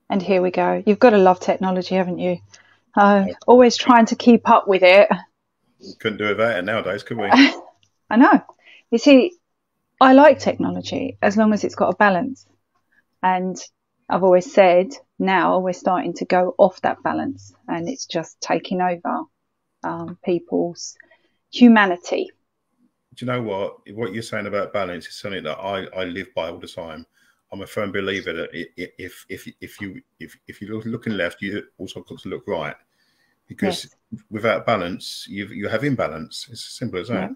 And here we go. You've got to love technology, haven't you? Always trying to keep up with it. Couldn't do without it nowadays, could we? I know. You see, I like technology as long as it's got a balance. And I've always said now we're starting to go off that balance, and it's just taking over people's humanity. Do you know what? What you're saying about balance is something that I live by all the time. I'm a firm believer that if you're looking left, you also got to look right, because without balance, you have imbalance. It's as simple as that.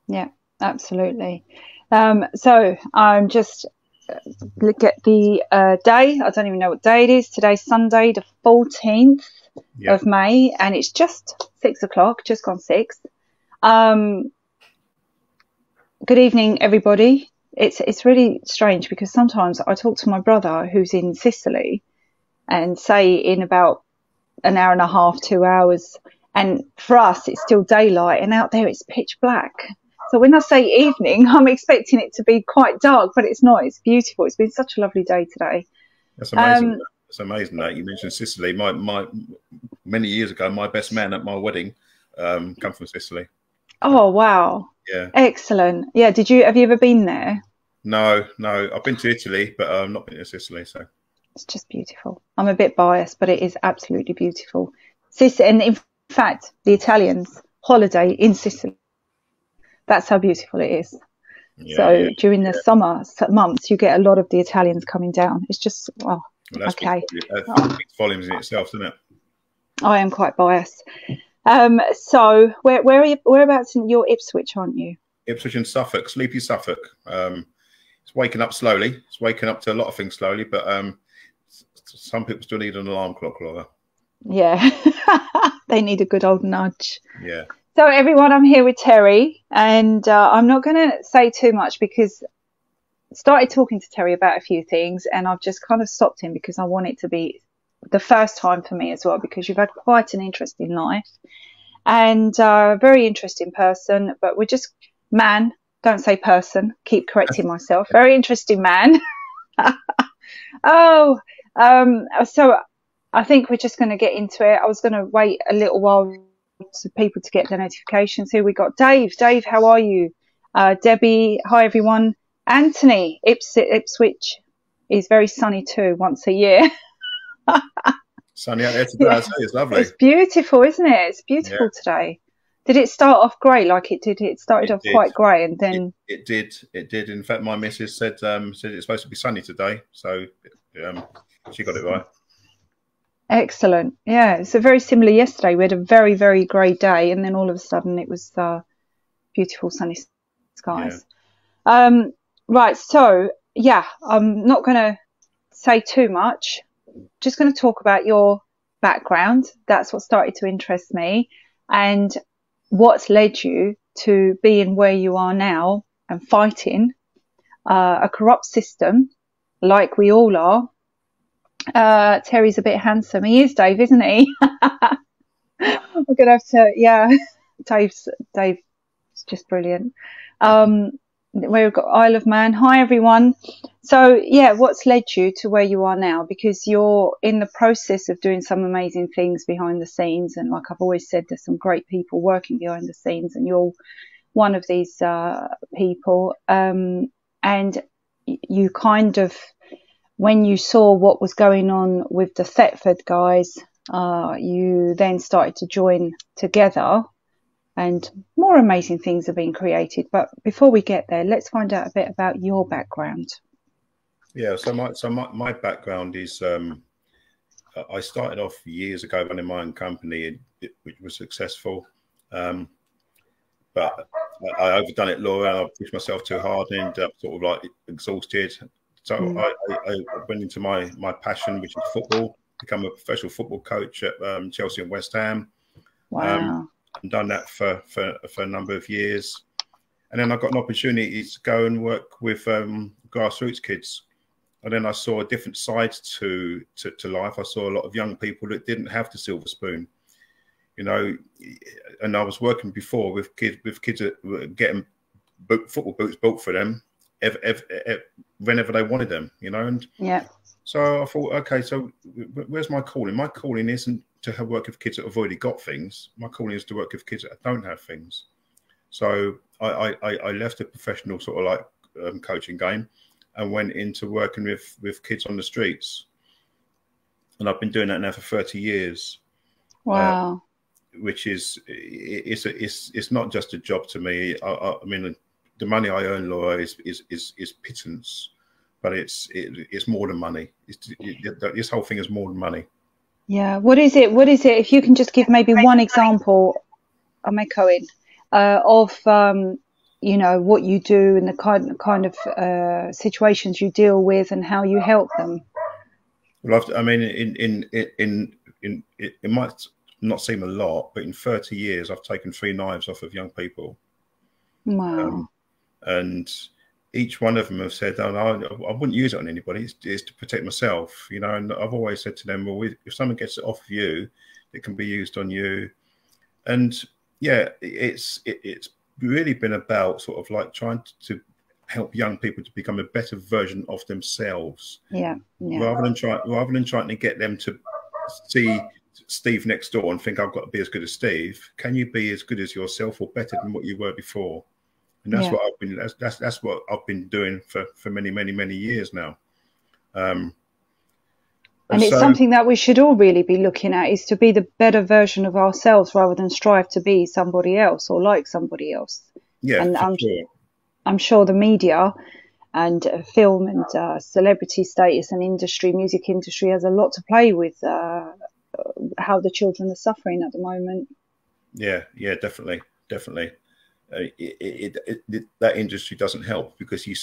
Yeah, absolutely. So I'm just look at the day. I don't even know what day it is. Today's Sunday, the 14th of May, and it's just 6 o'clock, just gone 6. Good evening, everybody. It's really strange because sometimes I talk to my brother who's in Sicily, and say in about an hour and a half, 2 hours, and for us it's still daylight, and out there it's pitch black. So when I say evening, I'm expecting it to be quite dark, but it's not. It's beautiful. It's been such a lovely day today. That's amazing. It's amazing that you mentioned Sicily. My many years ago, my best man at my wedding come from Sicily. Oh wow! Yeah, excellent. Yeah, have you ever been there? No. I've been to Italy, but I've not been to Sicily. So it's just beautiful. I'm a bit biased, but it is absolutely beautiful. And in fact, the Italians holiday in Sicily. That's how beautiful it is. During the summer months, you get a lot of the Italians coming down. It's just, okay. That speaks volumes in itself, doesn't it? I am quite biased. So whereabouts in your Ipswich, aren't you? Ipswich and Suffolk, sleepy Suffolk. It's waking up slowly. It's waking up to a lot of things slowly, but some people still need an alarm clock, Laura. Yeah, they need a good old nudge. Yeah. So everyone, I'm here with Terry, and I'm not going to say too much because I started talking to Terry about a few things, and I've just kind of stopped him because I want it to be the first time for me as well, because you've had quite an interesting life and a very interesting person, but we're just man, don't say person, keep correcting myself. Very interesting man. So I think we're just going to get into it. I was going to wait a little while for people to get the notifications. Here we got Dave. Dave, how are you? Debbie, hi everyone. Anthony, Ipswich is very sunny too, once a year. Sunny out there today. It's lovely. It's beautiful, isn't it? It's beautiful today. Did it start off grey like it did? It started off quite grey, and then it did. In fact, my missus said it's supposed to be sunny today, so she got it right. Excellent. Yeah, it's a very similar yesterday. We had a very, very grey day, and then all of a sudden it was beautiful sunny skies. Yeah. Right, so I'm not going to say too much. Just going to talk about your background. That's what started to interest me, and what's led you to being where you are now and fighting a corrupt system like we all are. Terry's a bit handsome. He is, Dave, isn't he? We're gonna have to, Dave's just brilliant. We've got Isle of Man. Hi everyone. So what's led you to where you are now? Because you're in the process of doing some amazing things behind the scenes, and like I've always said, there's some great people working behind the scenes, and you're one of these people. And you kind of, when you saw what was going on with the Thetford guys, you then started to join together, and more amazing things have been created. But before we get there, let's find out a bit about your background. Yeah, so my background is I started off years ago running my own company, which was successful, but I overdone it, Laura. I pushed myself too hard and ended up sort of like exhausted. So I went into my passion, which is football, become a professional football coach at Chelsea and West Ham. Wow. And done that for a number of years. And then I got an opportunity to go and work with grassroots kids. And then I saw a different side to life. I saw a lot of young people that didn't have the silver spoon, and I was working before with kids that were getting football boots built for them whenever they wanted them, and So I thought, okay, so where's my calling? My calling isn't to have work with kids that have already got things. My calling is to work with kids that don't have things. So I left the professional sort of like coaching game and went into working with kids on the streets. And I've been doing that now for 30 years. Wow. Which is, it's not just a job to me. I mean, the money I earn, Laura, is pittance, but it's more than money. This whole thing is more than money. Yeah. What is it? If you can just give maybe one example, I'm echoing, of you know, what you do and the kind of situations you deal with and how you help them. Well, I mean, it might not seem a lot, but in 30 years, I've taken 3 knives off of young people. Wow. And each one of them have said, "Oh, no, I wouldn't use it on anybody. It's to protect myself," you know. And I've always said to them, "Well, if someone gets it off of you, it can be used on you." And yeah, it's really been about sort of like trying to help young people to become a better version of themselves. Yeah. Rather than trying to get them to see Steve next door and think I've got to be as good as Steve. Can you be as good as yourself or better than what you were before? And that's what I've been. That's what I've been doing for many years now. And it's something that we should all really be looking at, is to be the better version of ourselves rather than strive to be somebody else or like somebody else. Yeah, and sure. I'm sure the media and film and celebrity status and music industry has a lot to play with how the children are suffering at the moment. Yeah, definitely. That industry doesn't help, because you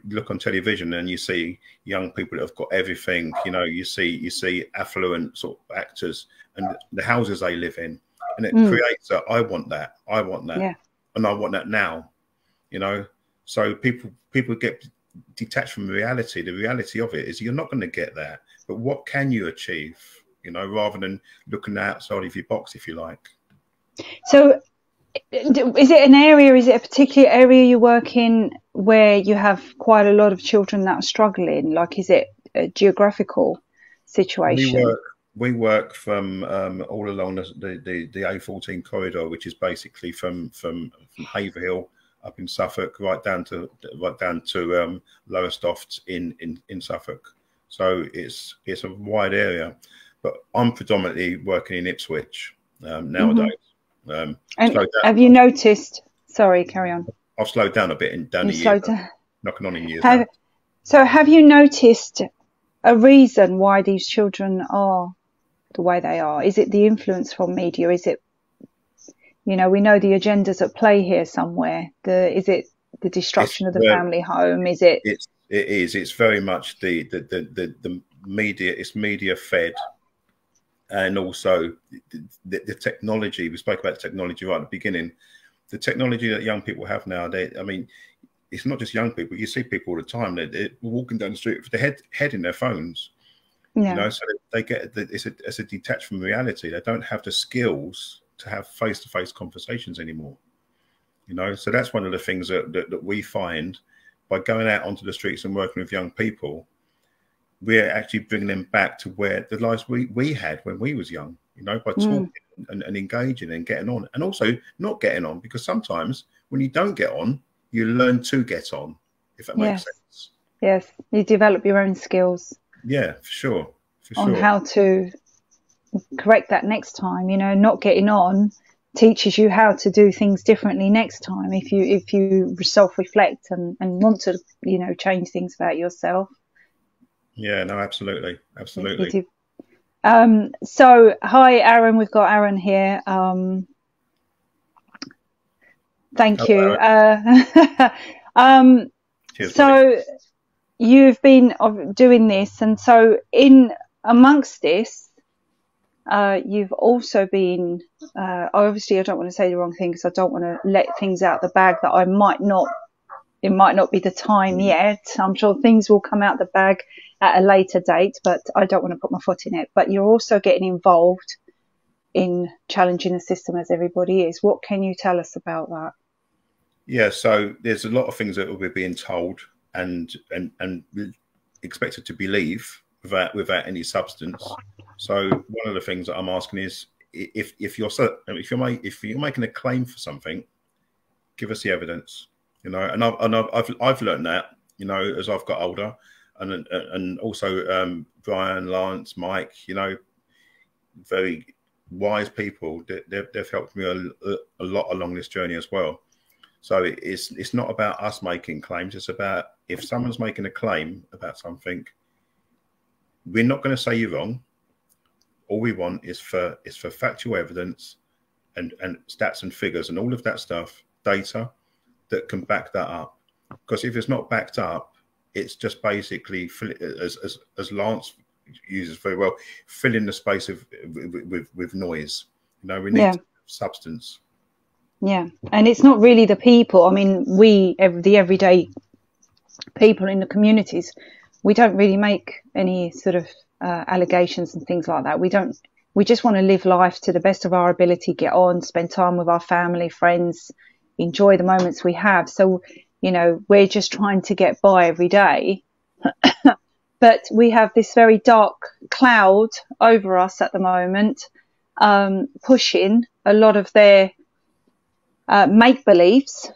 look on television and you see young people that have got everything. You know, you see affluent sort of actors and the houses they live in, and it creates a, I want that, yeah. And I want that now. You know, so people get detached from reality. The reality of it is you're not going to get that, but what can you achieve? You know, rather than looking outside of your box, if you like. So, is it a particular area you work in where you have quite a lot of children that are struggling? Like, is it a geographical situation? We work from all along the A14 corridor, which is basically from Haverhill up in Suffolk right down to Lowestoft in Suffolk. So it's a wide area. But I'm predominantly working in Ipswich nowadays. And have you noticed? Sorry, carry on. I've slowed down a bit in down knocking on in years. So have you noticed a reason why these children are the way they are? Is it the influence from media? Is it, you know, we know the agendas at play here somewhere. Is it the destruction of the family home? Is it? It is. It's very much the media. It's media fed. And also the technology, we spoke about technology right at the beginning. The technology that young people have now, I mean, it's not just young people. You see people all the time. They're walking down the street with their head in their phones. Yeah. You know, so they get it's a detached from reality. They don't have the skills to have face-to-face conversations anymore. You know, so that's one of the things that we find by going out onto the streets and working with young people. We're actually bringing them back to where the lives we had when we was young, you know, by talking and engaging and getting on, and also not getting on, because sometimes when you don't get on, you learn to get on, if that makes sense. Yes, you develop your own skills. Yeah, for sure. On how to correct that next time. You know, not getting on teaches you how to do things differently next time if you self-reflect and want to, you know, change things about yourself. Yeah, no, absolutely. So, hi, Aaron. We've got Aaron here. Thank you. Cheers, so, buddy. You've been doing this, and so in amongst this, you've also been. Obviously, I don't want to say the wrong thing because I don't want to let things out the bag that I might not. It might not be the time yet. I'm sure things will come out the bag at a later date, but I don't want to put my foot in it. But you're also getting involved in challenging the system, as everybody is. What can you tell us about that? Yeah, so there's a lot of things that we're being told, and expected to believe without any substance. So one of the things that I'm asking is, if you're making a claim for something, give us the evidence. You know, and I've learned that, you know, as I've got older, and also Brian, Lance, Mike, you know, very wise people. They've helped me a lot along this journey as well. So it's not about us making claims. It's about, if someone's making a claim about something, we're not going to say you're wrong. All we want is for factual evidence and stats and figures and all of that stuff, data that can back that up. Because if it's not backed up, it's just basically, as Lance uses very well, filling the space with noise. You know, we need substance. Yeah, and it's not really the people. I mean, the everyday people in the communities, we don't really make any sort of allegations and things like that. We just want to live life to the best of our ability, get on, spend time with our family, friends, enjoy the moments we have. So, you know, we're just trying to get by every day. But we have this very dark cloud over us at the moment, pushing a lot of their make-believes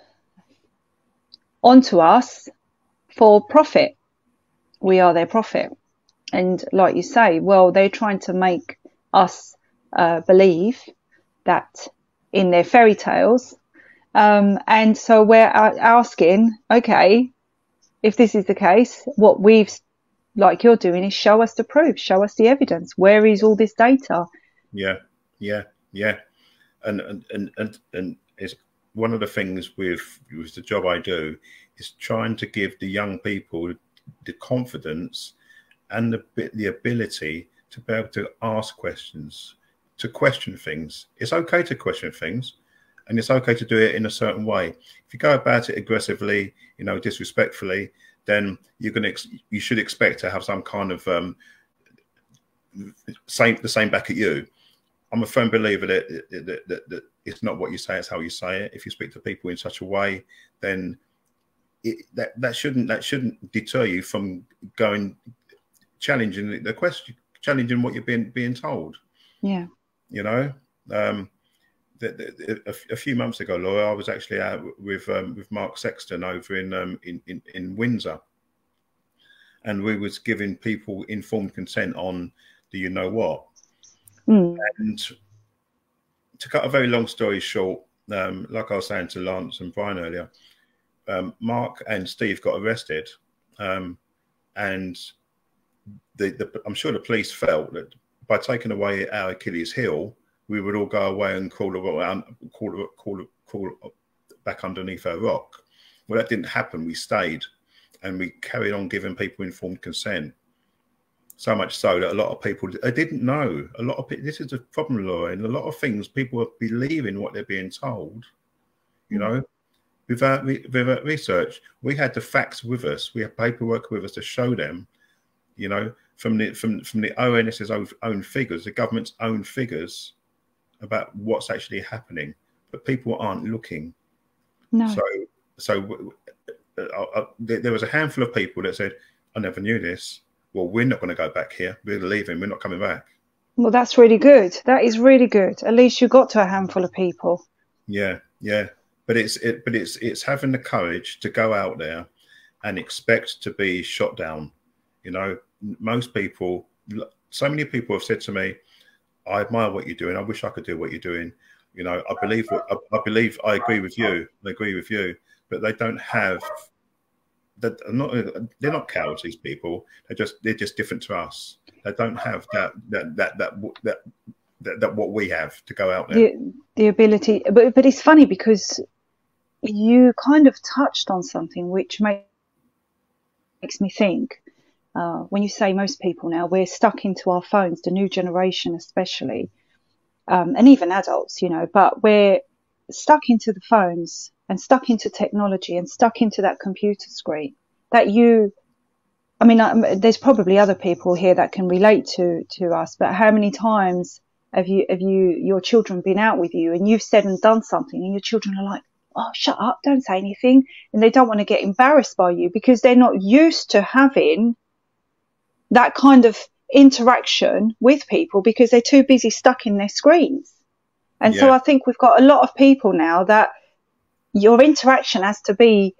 onto us for profit. We are their profit. And like you say, well, they're trying to make us believe that in their fairy tales. And so we're asking, okay, if this is the case, what we've, like you're doing, is show us the proof, show us the evidence. Where is all this data? Yeah. And it's one of the things with the job I do is trying to give the young people the confidence and the ability to be able to ask questions, to question things. It's okay to question things, and it's okay to do it in a certain way. If you go about it aggressively, you know, disrespectfully, then you should expect to have some kind of the same back at you. I'm a firm believer that it's not what you say, it's how you say it. If you speak to people in such a way, then that shouldn't deter you from going challenging the question, challenging what you're being told. Yeah, you know. A few months ago, Laura, I was actually out with Mark Sexton over in Windsor, and we was giving people informed consent on the you know what. And to cut a very long story short, like I was saying to Lance and Brian earlier, Mark and Steve got arrested, and I'm sure the police felt that by taking away our Achilles heel, we would all go away and crawl back underneath our rock. Well, that didn't happen. We stayed, and we carried on giving people informed consent. So much so that a lot of people didn't know. A lot of people, this is a problem, Laura, and a lot of things people are believing what they're being told. You know, without research, we had the facts with us. We had paperwork with us to show them. You know, from the ONS's own figures, the government's own figures, about what's actually happening, but people aren't looking. No. So there was a handful of people that said, "I never knew this. Well, we're not going to go back here. We're leaving. We're not coming back." Well, that's really good. That is really good. At least you got to a handful of people. Yeah. But it's having the courage to go out there and expect to be shot down. You know, most people, so many people have said to me, "I admire what you're doing. I wish I could do what you're doing. You know, I believe I agree with you. I agree with you, but they don't have that. They're not cowards. These people. They're just different to us. They don't have that what we have to go out there. The ability, but it's funny because you kind of touched on something which makes me think. When you say most people now, we're stuck into our phones, the new generation especially, and even adults, you know, but we're stuck into the phones and stuck into technology and stuck into that computer screen there's probably other people here that can relate to us, but how many times have your children been out with you and you've said and done something and your children are like, "Oh, shut up, don't say anything," and they don't want to get embarrassed by you because they're not used to having that kind of interaction with people because they're too busy stuck in their screens. And so I think we've got a lot of people now that your interaction has to be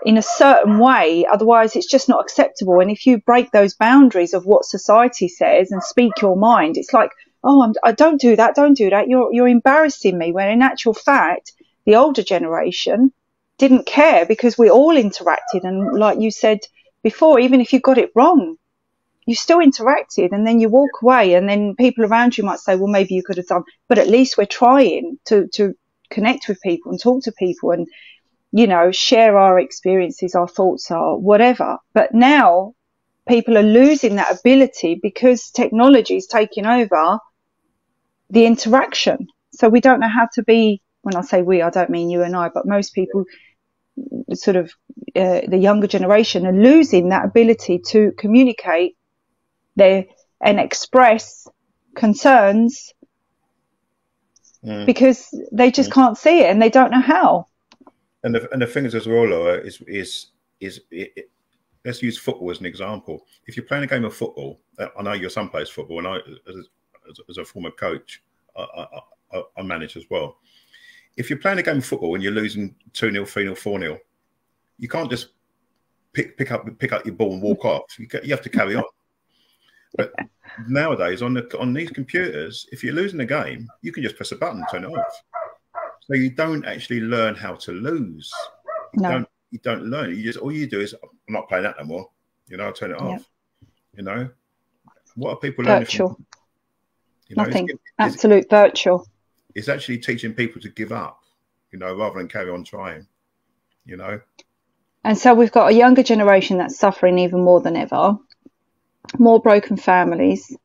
in a certain way, otherwise it's just not acceptable. And if you break those boundaries of what society says and speak your mind, it's like, oh, I don't do that, don't do that. You're embarrassing me. When in actual fact, the older generation didn't care because we all interacted. And like you said before, even if you got it wrong, you still interacted, and then you walk away, and then people around you might say, well, maybe you could have done, but at least we're trying to connect with people and talk to people and, you know, share our experiences, our thoughts, our whatever. But now people are losing that ability because technology is taking over the interaction. So we don't know how to be, when I say we, I don't mean you and I, but most people, sort of the younger generation, are losing that ability to communicate and express concerns because they just can't see it and they don't know how. And the thing is as well, Laura, let's use football as an example. If you're playing a game of football, I know your son plays football, and I, as a former coach, I manage as well. If you're playing a game of football and you're losing 2-0, 3-0, 4-0, you can't just pick up your ball and walk off. You have to carry on. But nowadays, on these computers, if you're losing a game, you can just press a button and turn it off. So you don't actually learn how to lose. You don't learn. You just, all you do is, I'm not playing that no more. You know, I'll turn it off. You know, what are people learning? Virtual. You know, nothing. Absolute virtual. It's actually teaching people to give up, you know, rather than carry on trying, you know. And so we've got a younger generation that's suffering even more than ever. More broken families,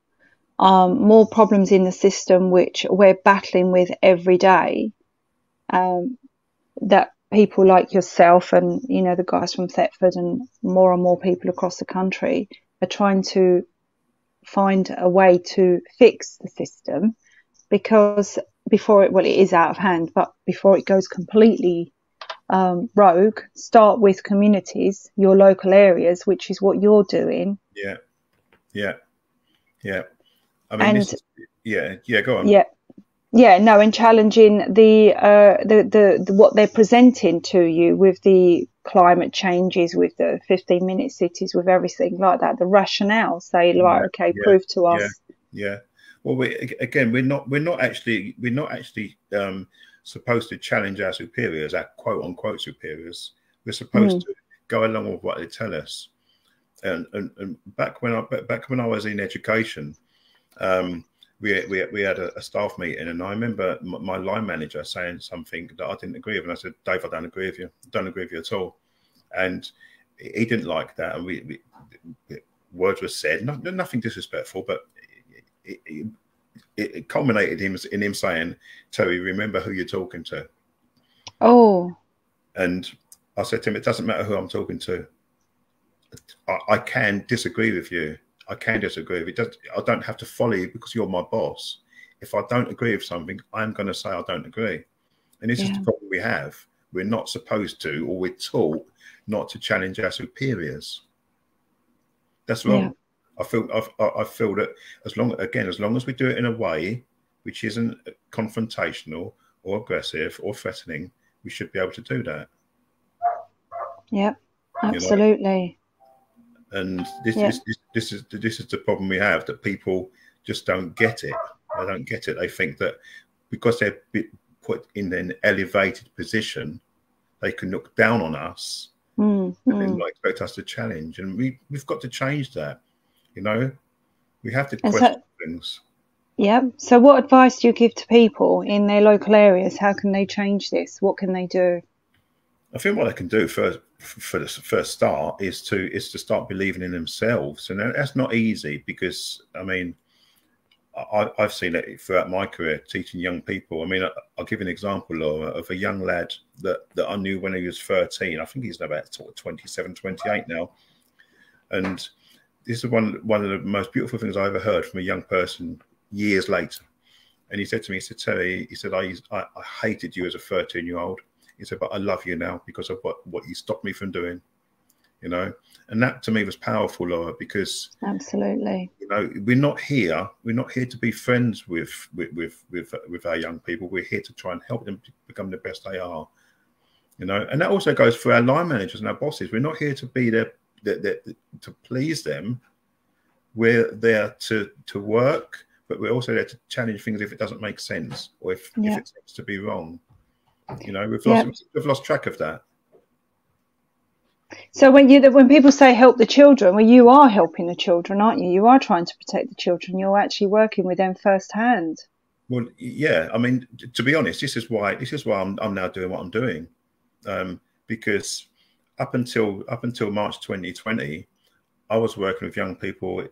more problems in the system, which we're battling with every day. That people like yourself and, you know, the guys from Thetford and more people across the country are trying to find a way to fix the system, because it is out of hand, but before it goes completely rogue, start with communities, your local areas, which is what you're doing. I mean, go on. And challenging the what they're presenting to you with the climate changes, with the 15-minute cities, with everything like that. The rationale, say, prove to us. Well, we're not actually supposed to challenge our superiors, our quote unquote superiors. We're supposed to go along with what they tell us. And back when I was in education, we had a staff meeting, and I remember my line manager saying something that I didn't agree with, and I said, Dave, I don't agree with you. I don't agree with you at all. And he didn't like that, and we words were said, nothing disrespectful, but it culminated in him saying, Terry, remember who you're talking to. Oh. And I said to him, it doesn't matter who I'm talking to. I can disagree with you. I can disagree with you. I don't have to follow you because you're my boss. If I don't agree with something, I'm going to say I don't agree. And this is the problem we have. We're not supposed to, or we're taught not to challenge our superiors. That's wrong. I feel that as long as we do it in a way which isn't confrontational or aggressive or threatening, we should be able to do that. Yep, absolutely. You know? And this is the problem we have, that people just don't get it. They don't get it. They think that because they're put in an elevated position, they can look down on us and not expect us to challenge. And we've got to change that. You know, we have to question things. Yeah. So what advice do you give to people in their local areas? How can they change this? What can they do? I think what they can do for the first start is to start believing in themselves. And that's not easy, because, I mean, I've seen it throughout my career teaching young people. I mean, I'll give you an example, Laura, of a young lad that I knew when he was 13. I think he's about 27, 28 now. And this is one of the most beautiful things I ever heard from a young person years later. And he said to me, he said, Terry, he said, I hated you as a 13-year-old. He said, but I love you now because of what you stopped me from doing. you know. And that to me was powerful, Laura, because absolutely, you know, we're not here to be friends with our young people. We're here to try and help them become the best they are, you know. And that also goes for our line managers and our bosses. We're not here to be there to please them. We're there to work, but we're also there to challenge things if it doesn't make sense, or if it seems to be wrong. You know, we've lost track of that. So when people say help the children, well, you are helping the children, aren't you? You are trying to protect the children. You're actually working with them firsthand. Well, yeah. I mean, to be honest, this is why I'm now doing what I'm doing, because up until March 2020, I was working with young people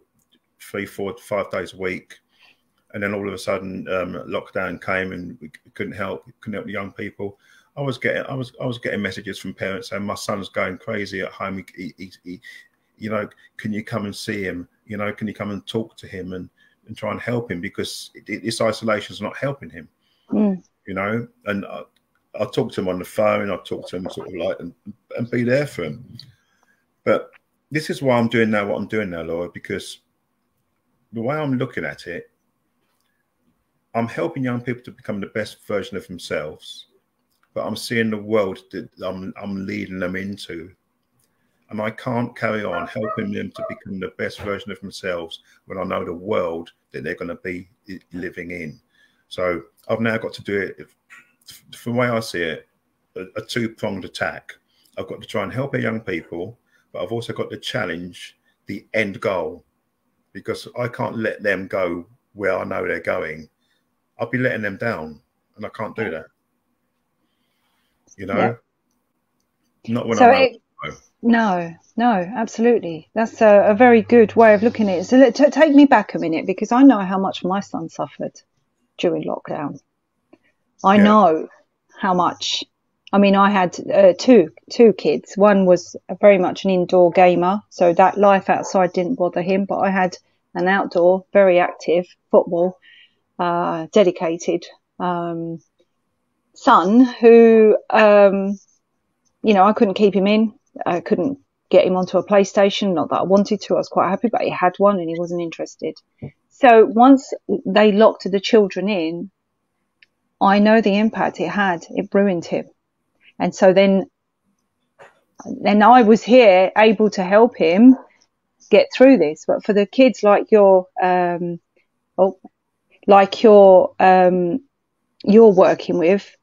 3, 4, 5 days a week, and then all of a sudden lockdown came and we couldn't help the young people. I was getting messages from parents saying, my son's going crazy at home. He, you know, can you come and see him? You know, can you come and talk to him and try and help him, because this isolation is not helping him. You know, and I talk to him on the phone. I talk to him sort of like and be there for him. But this is why I'm doing now what I'm doing now, Laura, because the way I'm looking at it, I'm helping young people to become the best version of themselves. But I'm seeing the world that I'm leading them into. And I can't carry on helping them to become the best version of themselves when I know the world that they're going to be living in. So I've now got to do it, from the way I see it, a two-pronged attack. I've got to try and help our young people, but I've also got to challenge the end goal, because I can't let them go where I know they're going. I'll be letting them down, and I can't do that. You know, not when I know. No, absolutely. That's a very good way of looking at it. So take me back a minute, because I know how much my son suffered during lockdown. I know how much. I mean, I had two kids. One was very much an indoor gamer, so that life outside didn't bother him. But I had an outdoor, very active, football, dedicated son who, you know, I couldn't keep him in. I couldn't get him onto a PlayStation. Not that I wanted to. I was quite happy, but he had one and he wasn't interested. So once they locked the children in, I know the impact it had. It ruined him. And so then I was here able to help him get through this. But for the kids like you're working with,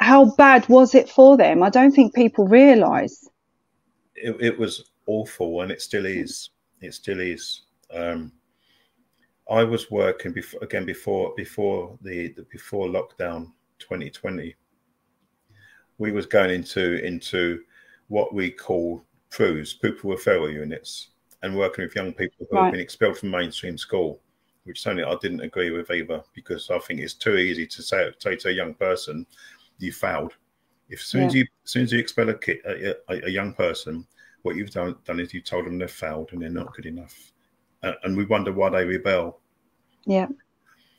how bad was it for them? I don't think people realise. It was awful, and it still is. It still is. I was working before lockdown 2020. We was going into what we call PRUs, pupil referral units, and working with young people who have been expelled from mainstream school, which is something I didn't agree with either, because I think it's too easy to say to a young person, you failed. As soon as you expel a young person, what you've done is you've told them they've failed and they're not good enough. And we wonder why they rebel. Yeah.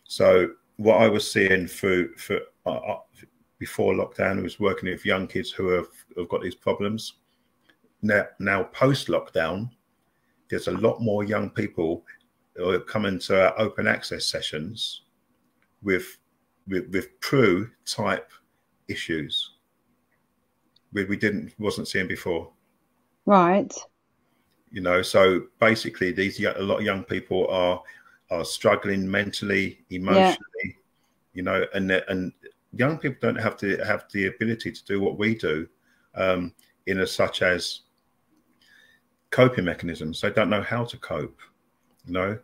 So what I was seeing before lockdown was working with young kids who have got these problems. Now post lockdown, there's a lot more young people who are coming to our open access sessions with PRU type issues we wasn't seeing before. Right. You know, so basically a lot of young people are struggling mentally, emotionally, you know, and young people don't have the ability to do what we do, such as coping mechanisms. They don't know how to cope, you know,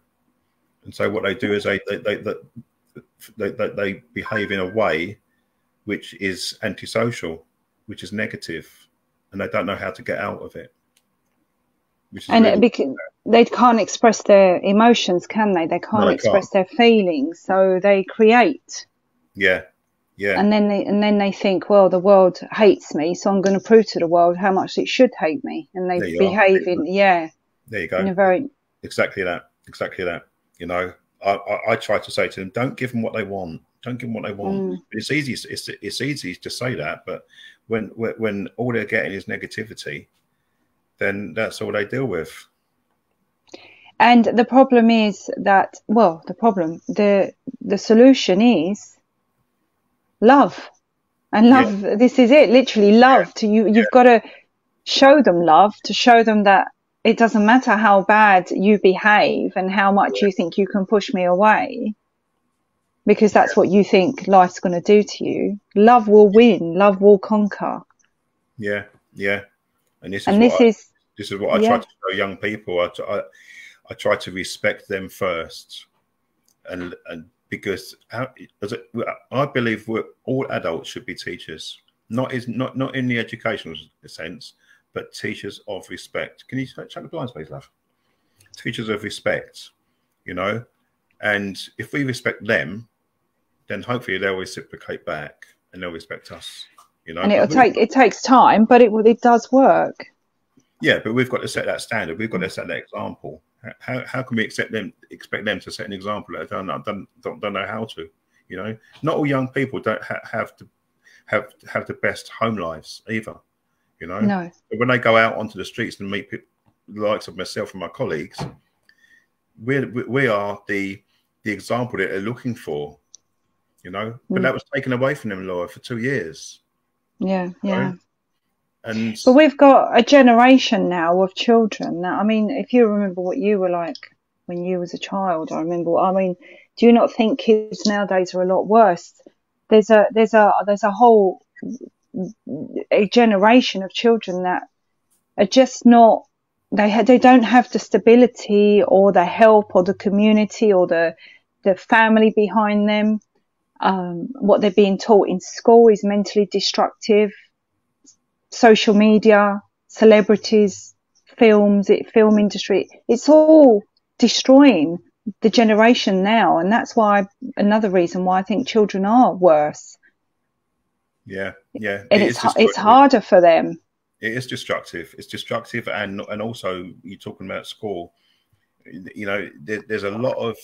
and so what they do is they behave in a way which is antisocial, which is negative, and they don't know how to get out of it. They can't express their emotions, can they? They can't express their feelings, so they create. Yeah. And then they think, well, the world hates me, so I'm going to prove to the world how much it should hate me, and they behave in There you go. In a very exactly that. You know, I try to say to them, don't give them what they want. Don't give them what they want. It's easy to say that, but when all they're getting is negativity, then that's all they deal with. And the problem is that, well, the solution is love. And love, this is it, literally love. You've got to show them love, to show them that it doesn't matter how bad you behave and how much you think you can push me away, because that's what you think life's going to do to you. Love will win. Love will conquer. Yeah. And this is what I try to show young people. I try to respect them first, and because I believe all adults should be teachers, not in the educational sense, but teachers of respect. Can you check the blinds, please, love? Teachers of respect, you know, and if we respect them, then hopefully they'll reciprocate back and they'll respect us, you know. And it takes time, but it does work. Yeah, but we've got to set that standard. We've got to set that example. How can we expect them to set an example? I don't know how to. You know, not all young people don't have the best home lives either. You know, no. But when they go out onto the streets and meet people, the likes of myself and my colleagues, we are the example that they're looking for. You know, but that was taken away from them, Laura, for 2 years. Yeah. Right? But we've got a generation now of children. Now, I mean, if you remember what you were like when you was a child, do you not think kids nowadays are a lot worse? There's a whole generation of children that are just not. They don't have the stability or the help or the community or the family behind them. What they're being taught in school is mentally destructive. Social media, celebrities, film industry, it's all destroying the generation now. And that's why, another reason why I think children are worse. Yeah. And it's harder for them. It is destructive. It's destructive. And also you're talking about school, you know, there's a lot of,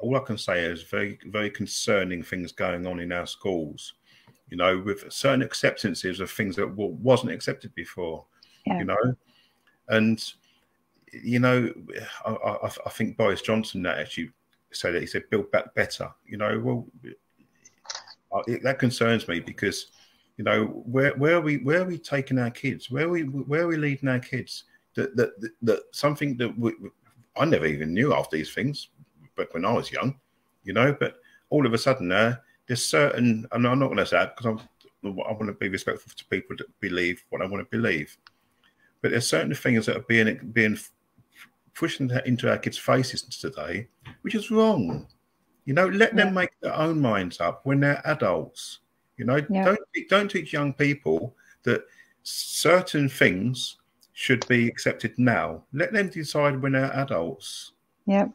all I can say is very, very concerning things going on in our schools. You know, with certain acceptances of things that wasn't accepted before, you know, and, you know, I think Boris Johnson actually said it. He said, build back better, you know. Well, that concerns me because, you know, where are we taking our kids? Where are we leading our kids? That something that I never even knew of these things back when I was young, you know, but all of a sudden there's certain, and I'm not going to say that because I want to be respectful to people that believe what I want to believe. But there's certain things that are being pushed into our kids' faces today, which is wrong. You know, let them make their own minds up when they're adults. You know, don't teach young people that certain things should be accepted now. Let them decide when they're adults. Yeah,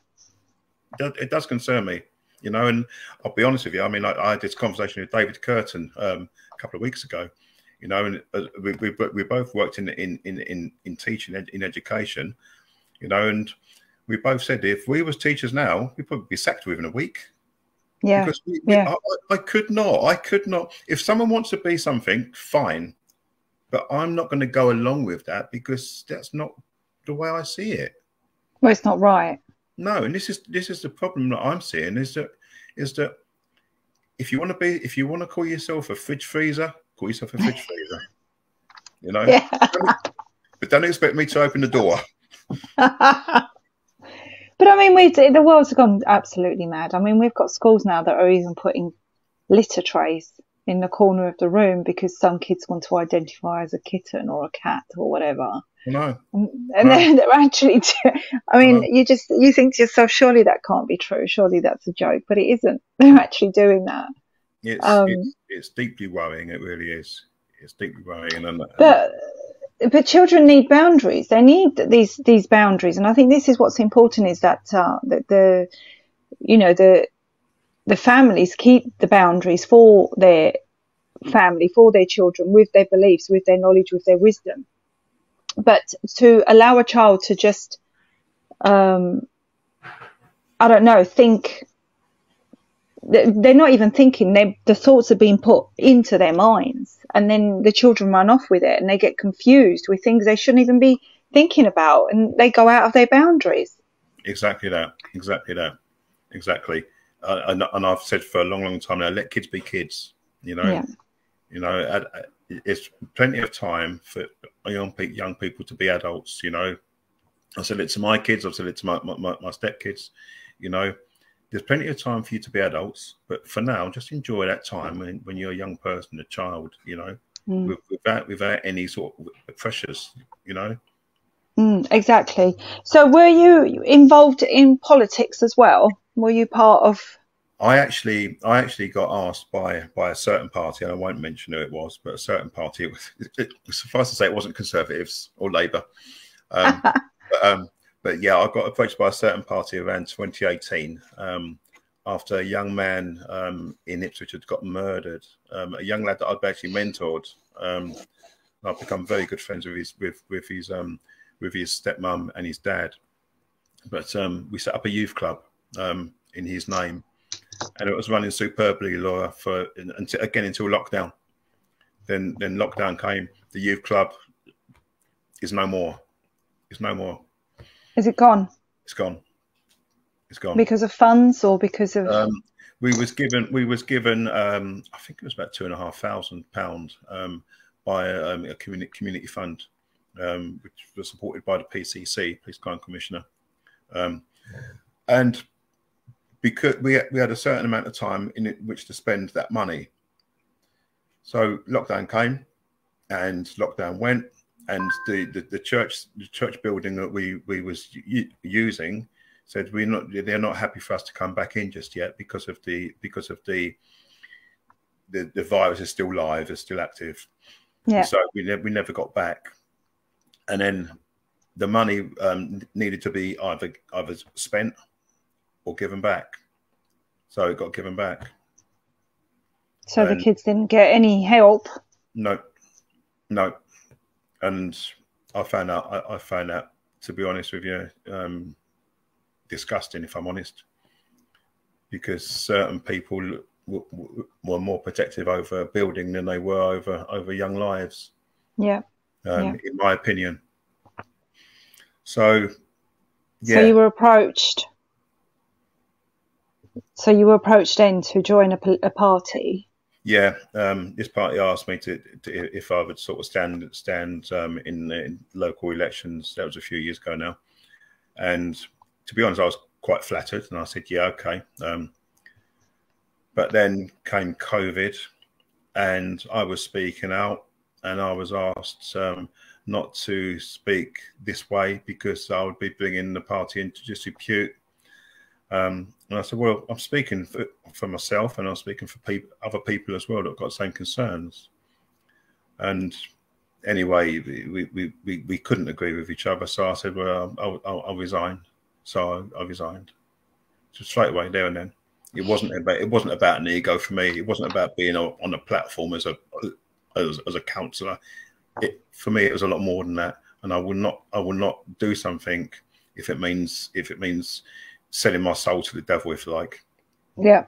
it does concern me. You know, and I'll be honest with you. I mean, I had this conversation with David Curtin a couple of weeks ago. You know, and we both worked in teaching, in education. You know, and we both said if we was teachers now, we'd probably be sacked within a week. Yeah, because I could not. If someone wants to be something, fine, but I'm not going to go along with that because that's not the way I see it. Well, it's not right. No, and this is the problem that I'm seeing is that if you want to call yourself a fridge freezer, call yourself a fridge freezer. You know, but don't expect me to open the door. But I mean, the world's gone absolutely mad. I mean, we've got schools now that are even putting litter trays in the corner of the room because some kids want to identify as a kitten or a cat or whatever. No. And they're actually, I mean, you think to yourself, surely that can't be true. Surely that's a joke, but it isn't. They're actually doing that. It's deeply worrying. It really is. It's deeply worrying. But children need boundaries. They need these boundaries. And I think this is what's important is that, the families keep the boundaries for their family, for their children, with their beliefs, with their knowledge, with their wisdom. But to allow a child to just, think they're not even thinking. The thoughts are being put into their minds, and then the children run off with it, and they get confused with things they shouldn't even be thinking about, and they go out of their boundaries. Exactly that. Exactly that. Exactly. And I've said for a long, long time now, let kids be kids. You know. Yeah. You know, it's plenty of time for young people to be adults. You know, I said it to my kids. I've said it to my stepkids. You know, there's plenty of time for you to be adults, but for now, just enjoy that time when you're a young person, a child. You know, without any sort of pressures. You know. Exactly. So, were you involved in politics as well? Were you part of? I actually got asked by a certain party, and I won't mention who it was, but a certain party. Suffice to say, it wasn't Conservatives or Labour. But yeah, I got approached by a certain party around 2018 after a young man in Ipswich had got murdered. A young lad that I'd actually mentored. I've become very good friends with his stepmom and his dad. But we set up a youth club in his name. And it was running superbly, Laura, until lockdown. Then lockdown came. The youth club is no more. It's no more. Is it gone? It's gone. It's gone. Because of funds or because of? We was given. I think it was about £2,500 by a community fund, which was supported by the PCC, Police Crime Commissioner, and because we had a certain amount of time in which to spend that money. So lockdown came, and lockdown went, and the church building that we was using said they're not happy for us to come back in just yet because of the virus is still live, is still active. Yeah. So we never got back, and then the money needed to be either spent or given back. So it got given back. So the kids didn't get any help? No. And I found out, to be honest with you, disgusting, if I'm honest, because certain people were more protective over a building than they were over young lives. Yeah. In my opinion. So, yeah. So you were approached. So you were approached then to join a party. Yeah, this party asked me to if I would sort of stand in local elections. That was a few years ago now, and to be honest, I was quite flattered, and I said, "Yeah, okay." But then came COVID, and I was speaking out, and I was asked not to speak this way because I would be bringing the party into disrepute. And I said, well, I'm speaking for myself, and I'm speaking for other people as well that have got the same concerns. And anyway, we couldn't agree with each other. So I said, well, I'll resign. So I resigned. Just straight away, there and then. It wasn't about an ego for me. It wasn't about being on a platform as a counsellor. For me, it was a lot more than that. And I will not do something if it means selling my soul to the devil, if you like. Yeah.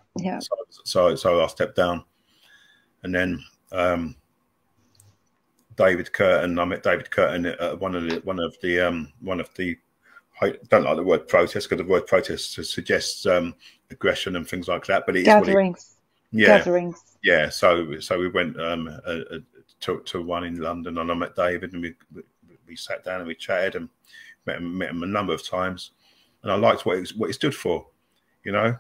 So I stepped down, and then David Curtin. I met David Curtin at one of the. I don't like the word protest because the word protest suggests aggression and things like that. But it's gatherings. Gatherings. Yeah. So we went to one in London, and I met David, and we sat down and we chatted and met him a number of times. And I liked what he stood for. You know,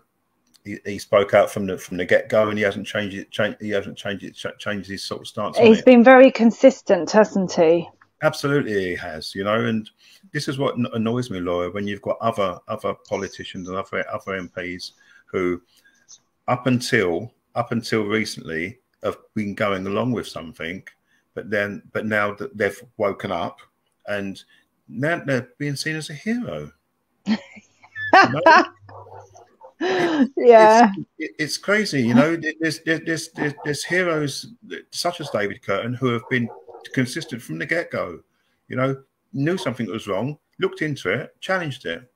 he spoke out from the get go, and he hasn't changed it. He hasn't changed his sort of stance. He's been very consistent, hasn't he? Absolutely, he has. You know, and this is what annoys me, Laura, when you've got other politicians and other MPs who, up until recently, have been going along with something, but now that they've woken up, and now they're being seen as a hero. You know? Yeah, it's crazy. You know, there's heroes such as David Curtin who have been consistent from the get-go. You know, knew something was wrong, looked into it, challenged it.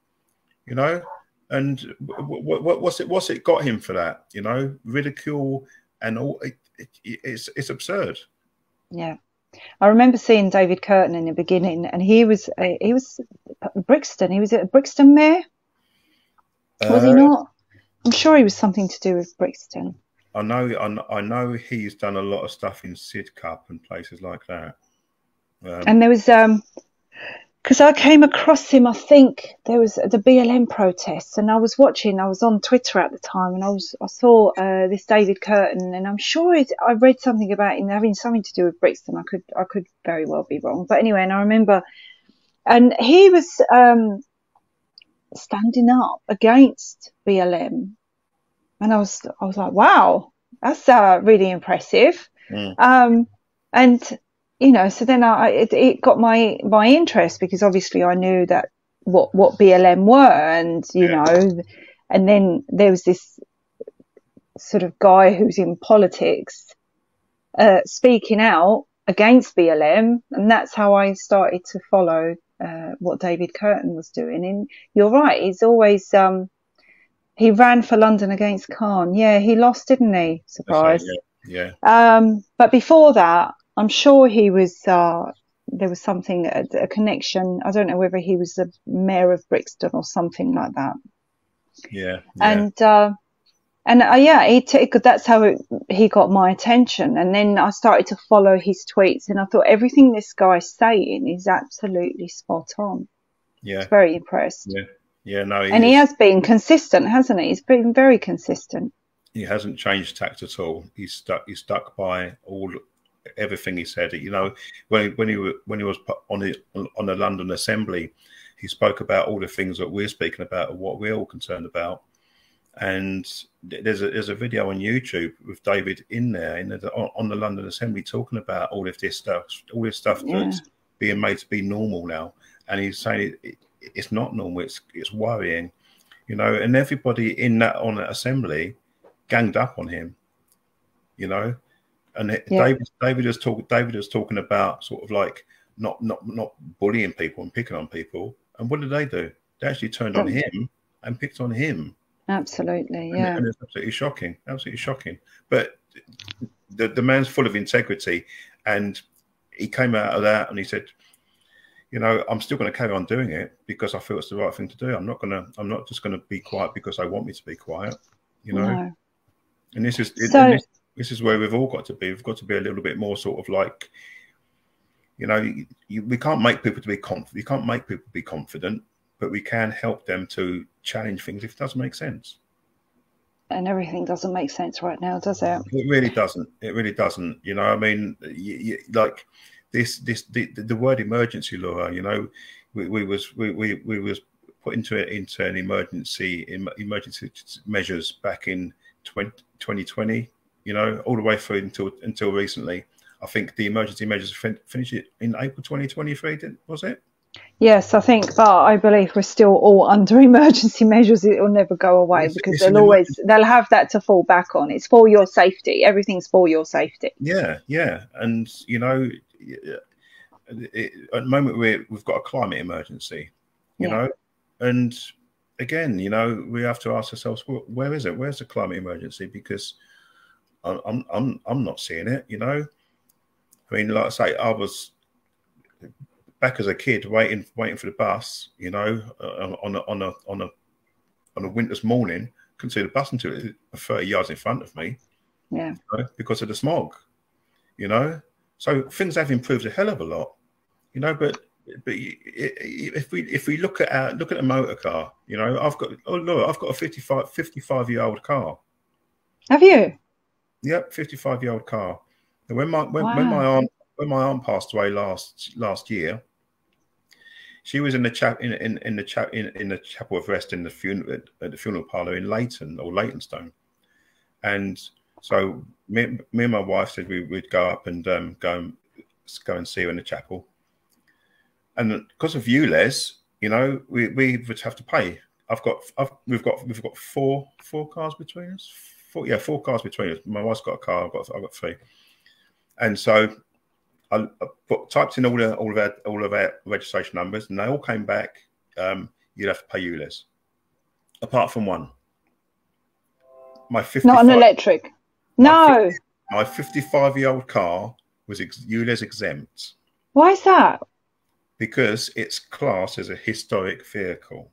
You know, And what's it got him for that? You know, ridicule and all. It's absurd. Yeah. I remember seeing David Curtin in the beginning, and he was Brixton. He was a Brixton mayor, was he not? I'm sure he was something to do with Brixton. I know he's done a lot of stuff in Sidcup and places like that. And there was because I came across him, I think there was the BLM protests, and I was on Twitter at the time, and I saw this David Curtin, and I'm sure I read something about him having something to do with Brixton. I could very well be wrong, but anyway, and I remember, and he was standing up against BLM, and I was like, wow, that's really impressive. And you know, so then it got my interest, because obviously I knew that what BLM were, and you know, and then there was this sort of guy who's in politics speaking out against BLM, and that's how I started to follow what David Curtin was doing. And you're right, he's always he ran for London against Khan. Yeah, he lost, didn't he? Surprise. Yeah. But before that, I'm sure he was, there was something, a connection. I don't know whether he was the mayor of Brixton or something like that. Yeah. And that's how he got my attention. And then I started to follow his tweets, and I thought everything this guy's saying is absolutely spot on. Yeah. I was very impressed. Yeah. No, he has been consistent, hasn't he? He's been very consistent. He hasn't changed tact at all. He's stuck by everything he said. You know, when he was on the London Assembly, he spoke about all the things that we're speaking about and what we're all concerned about. And there's a video on YouTube with David in there on the London Assembly talking about all of this stuff that's being made to be normal now. And he's saying it's not normal. It's worrying, you know. And everybody on that assembly ganged up on him, you know. And David was talking about sort of like not bullying people and picking on people. And what did they do? They actually turned on him and picked on him. Absolutely, yeah. And it's absolutely shocking. But the man's full of integrity, and he came out of that and he said, you know, I'm still going to carry on doing it because I feel it's the right thing to do. I'm not just going to be quiet because I want me to be quiet, you know. No. And this is where we've all got to be. We've got to be a little bit more sort of like, you know, we can't make people to be confident. We can't make people be confident, but we can help them to challenge things if it doesn't make sense. And everything doesn't make sense right now, does it? It really doesn't. It really doesn't. You know, I mean, like the word emergency, Laura. You know, we was put into an emergency measures back in 2020. You know, all the way through until recently. I think the emergency measures finished in April 2023. Was it? Yes, I think, but I believe we're still all under emergency measures. It will never go away because they'll have that to fall back on. It's for your safety. Everything's for your safety. Yeah, and you know, at the moment we've got a climate emergency. You know, and again, you know, we have to ask ourselves, where is it? Where's the climate emergency? Because I'm not seeing it. You know, I mean, like I say, I was back as a kid waiting for the bus, you know, on a winter's morning. Couldn't see the bus until it was 30 yards in front of me. Yeah. You know, because of the smog, you know. So things have improved a hell of a lot, you know. But if we look at a motor car, you know, I've got a 55-year-old car. Have you? Yep, 55-year-old car. And when my aunt passed away last year, she was in the chapel of rest at the funeral parlour in Leighton or Leytonstone, and so me and my wife said we'd go up and go and see her in the chapel. And because of you, Les, you know, we would have to pay. We've got four cars between us. Four cars between us. My wife's got a car. I've got three, and so I typed in all of our registration numbers, and they all came back. You'd have to pay ULEZ. apart from one. My Not an 55, electric. my, No. my 55-year-old car was ULEZ exempt Why is that? because it's classed as a historic vehicle.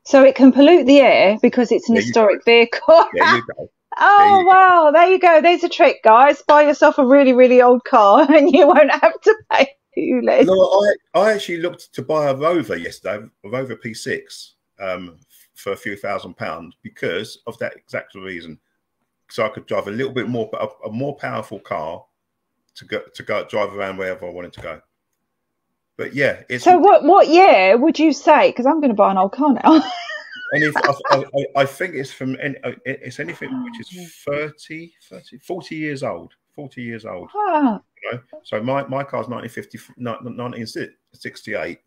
So it can pollute the air because it's an historic vehicle. There you go. Oh, wow. There you go. There's a trick, guys. Buy yourself a really, really old car and you won't have to pay ULEZ. No, I actually looked to buy a Rover yesterday, a Rover P6, for a few £1,000s because of that exact reason. So I could drive a little bit more, a more powerful car to go drive around wherever I wanted to go. But yeah, it's. So what year would you say? Because I'm going to buy an old car now. And if I think it's it's anything which is 40 years old. 40 years old. Ah. You know? So my car's 1968.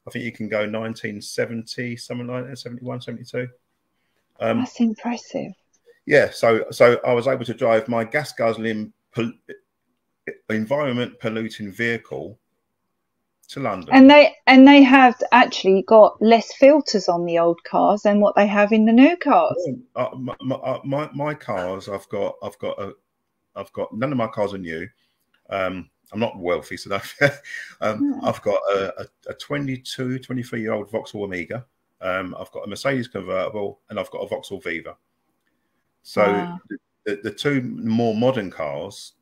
I think you can go 1970, something like that, 71, 72. That's impressive. Yeah, so I was able to drive my gas guzzling, environment polluting vehicle to London. And they have actually got less filters on the old cars than what they have in the new cars. My cars, I've got none of my cars are new. I'm not wealthy, so I've got a 22, 23-year-old Vauxhall Omega. I've got a Mercedes convertible, and I've got a Vauxhall Viva. So the two more modern cars,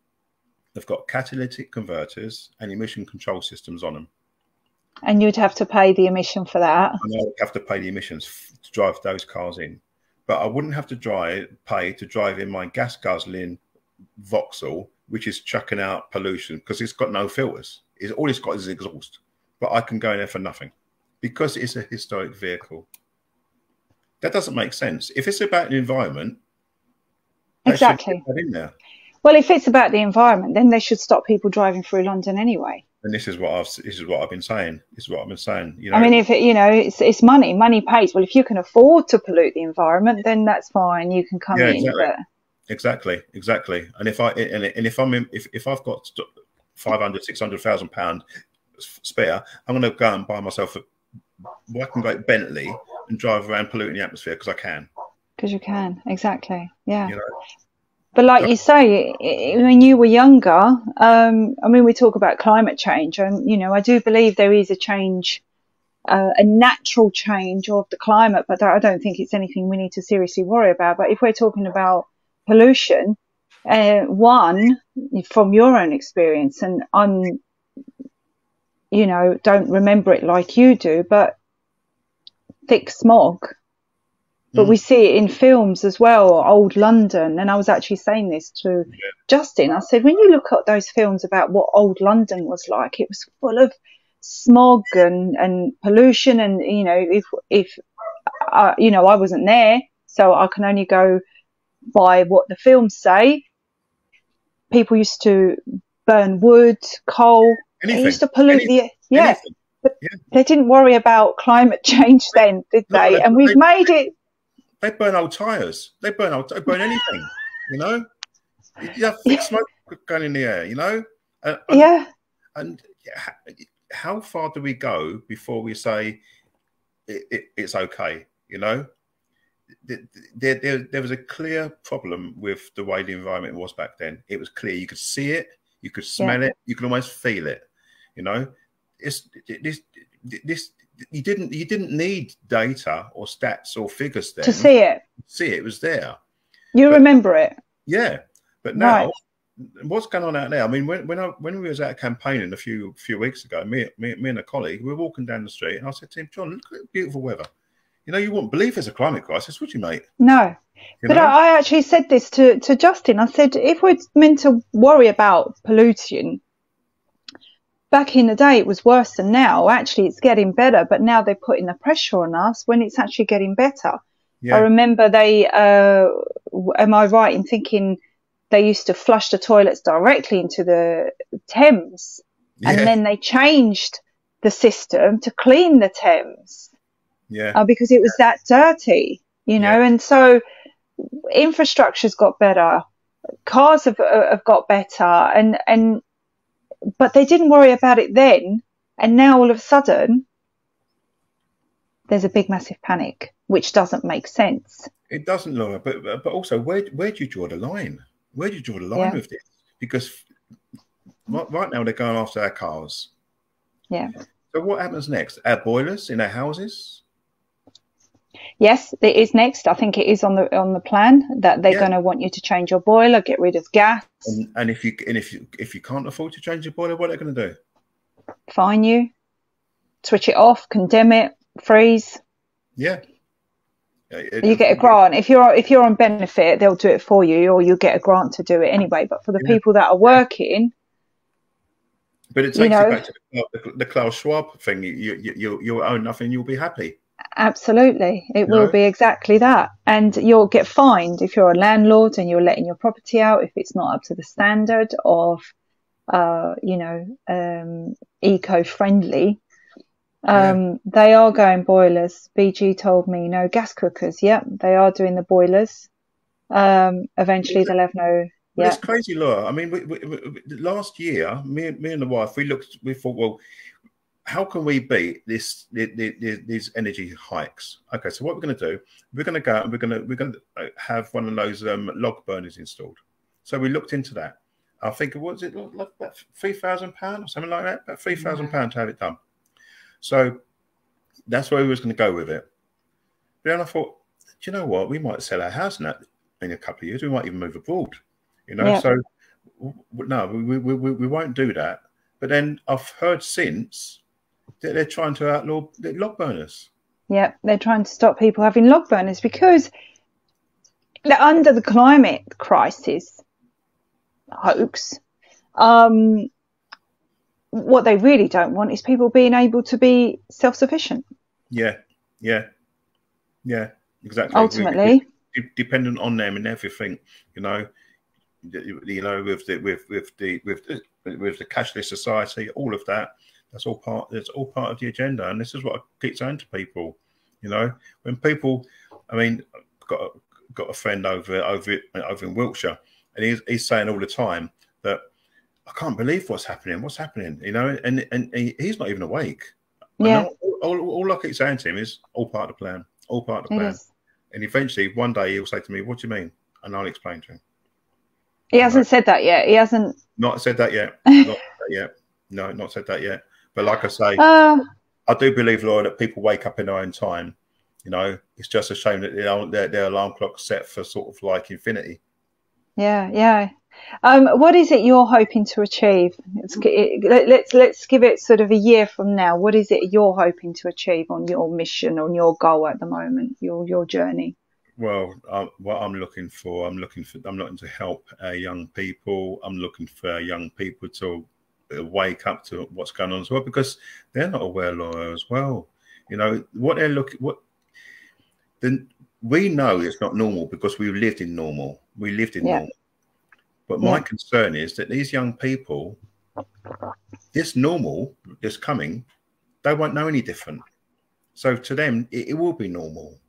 they've got catalytic converters and emission control systems on them. And you'd have to pay the emission for that. And I would have to pay the emissions to drive those cars in. But I wouldn't have to pay to drive in my gas guzzling Vauxhall, which is chucking out pollution because it's got no filters. All it's got is exhaust. But I can go in there for nothing because it's a historic vehicle. That doesn't make sense. If it's about the environment, exactly. That in there. Well, if it's about the environment, then they should stop people driving through London anyway. And this is what I've been saying. You know, I mean, if it's money. Money pays. Well, if you can afford to pollute the environment, then that's fine. You can come in. Exactly. And if I've got 500, 600,000 pound spare, I'm going to go and buy myself a black and great Bentley and drive around polluting the atmosphere because I can. Because you can, exactly. Yeah. You know? But like you say, when you were younger, I mean, we talk about climate change, and I do believe there is a change, a natural change of the climate, but I don't think it's anything we need to seriously worry about. But if we're talking about pollution, one, from your own experience, and I'm, don't remember it like you do, but thick smog. But we see it in films as well, old London. And I was actually saying this to Justin. I said, when you look at those films about what old London was like, it was full of smog and pollution. And, if I wasn't there, so I can only go by what the films say. People used to burn wood, coal. They used to pollute the air. Yeah. But they didn't worry about climate change then, did they? And we've made it. They burn old tyres. They burn anything, You have thick smoke going in the air, And how far do we go before we say it's okay, There was a clear problem with the way the environment was back then. It was clear. You could see it. You could smell it. You could almost feel it, You didn't need data or stats or figures then to see it. It was there. You remember it. Yeah. But now what's going on out there? I mean, when we was out campaigning a few weeks ago, me and a colleague, we were walking down the street and I said to him, John, look at the beautiful weather. You wouldn't believe there's a climate crisis, would you, mate? No. But I actually said this to Justin. I said, if we're meant to worry about pollution, back in the day, it was worse than now. Actually, it's getting better, but now they're putting the pressure on us when it's actually getting better. Yeah. I remember am I right in thinking they used to flush the toilets directly into the Thames, and then they changed the system to clean the Thames, because it was that dirty, and so infrastructure's got better, cars have got better, but they didn't worry about it then, and now all of a sudden there's a big, massive panic, which doesn't make sense. It doesn't, Laura. But also, where do you draw the line? Where do you draw the line with this? Because right now they're going after our cars. Yeah. So what happens next? Our boilers in our houses? Yes, it is next. I think it is on the plan that they're going to want you to change your boiler, get rid of gas. And if you can't afford to change your boiler, what are they going to do? Fine you, switch it off, condemn it, freeze. Yeah. You get a grant. If you're on benefit, they'll do it for you, or you get a grant to do it anyway. But for the people that are working, but it takes you back to the Klaus Schwab thing. You own nothing, you'll be happy. Absolutely, it will be exactly that, and you'll get fined if you're a landlord and you're letting your property out if it's not up to the standard of, eco-friendly. They are going boilers. BG told me no gas cookers. Yep, they are doing the boilers. Eventually they'll have no. It's crazy, Laura. I mean, we, last year, me and the wife, we thought, well, how can we beat these energy hikes? Okay, so what we're going to do, we're going to go and we're going to have one of those log burners installed. So we looked into that. I think it was like about £3,000 or something like that, about £3,000 to have it done. So that's where we was going to go with it. But then I thought, do you know what? We might sell our house in a couple of years. We might even move abroad. So no, we won't do that. But then I've heard since that they're trying to outlaw the log burners. Yeah, they're trying to stop people having log burners because they're under the climate crisis hoax. What they really don't want is people being able to be self-sufficient. Yeah, exactly. Ultimately, dependent on them and everything, with the cashless society, all of that. That's all part of the agenda, and this is what I keep saying to people. When people, I mean, I've got a friend over in Wiltshire, and he's saying all the time that I can't believe what's happening, and he's not even awake. Yeah. All I keep saying to him is all part of the plan, all part of the plan. And eventually, one day he'll say to me, "What do you mean?" And I'll explain to him. He hasn't said that yet. He hasn't. Not said that yet. Not said that yet. No, not said that yet. But like I say, I do believe, Laura, that people wake up in their own time. It's just a shame that their alarm clock's set for sort of like infinity. Yeah. What is it you're hoping to achieve? Let's give it sort of a year from now. What is it you're hoping to achieve on your mission, on your goal at the moment, your journey? Well, what I'm looking to help young people. I'm looking for young people to wake up to what's going on as well, because they're not aware, Laura, as well. What they're looking. We know it's not normal because we've lived in normal. We lived in normal. But my concern is that these young people, this normal that's coming, they won't know any different. So to them, it will be normal.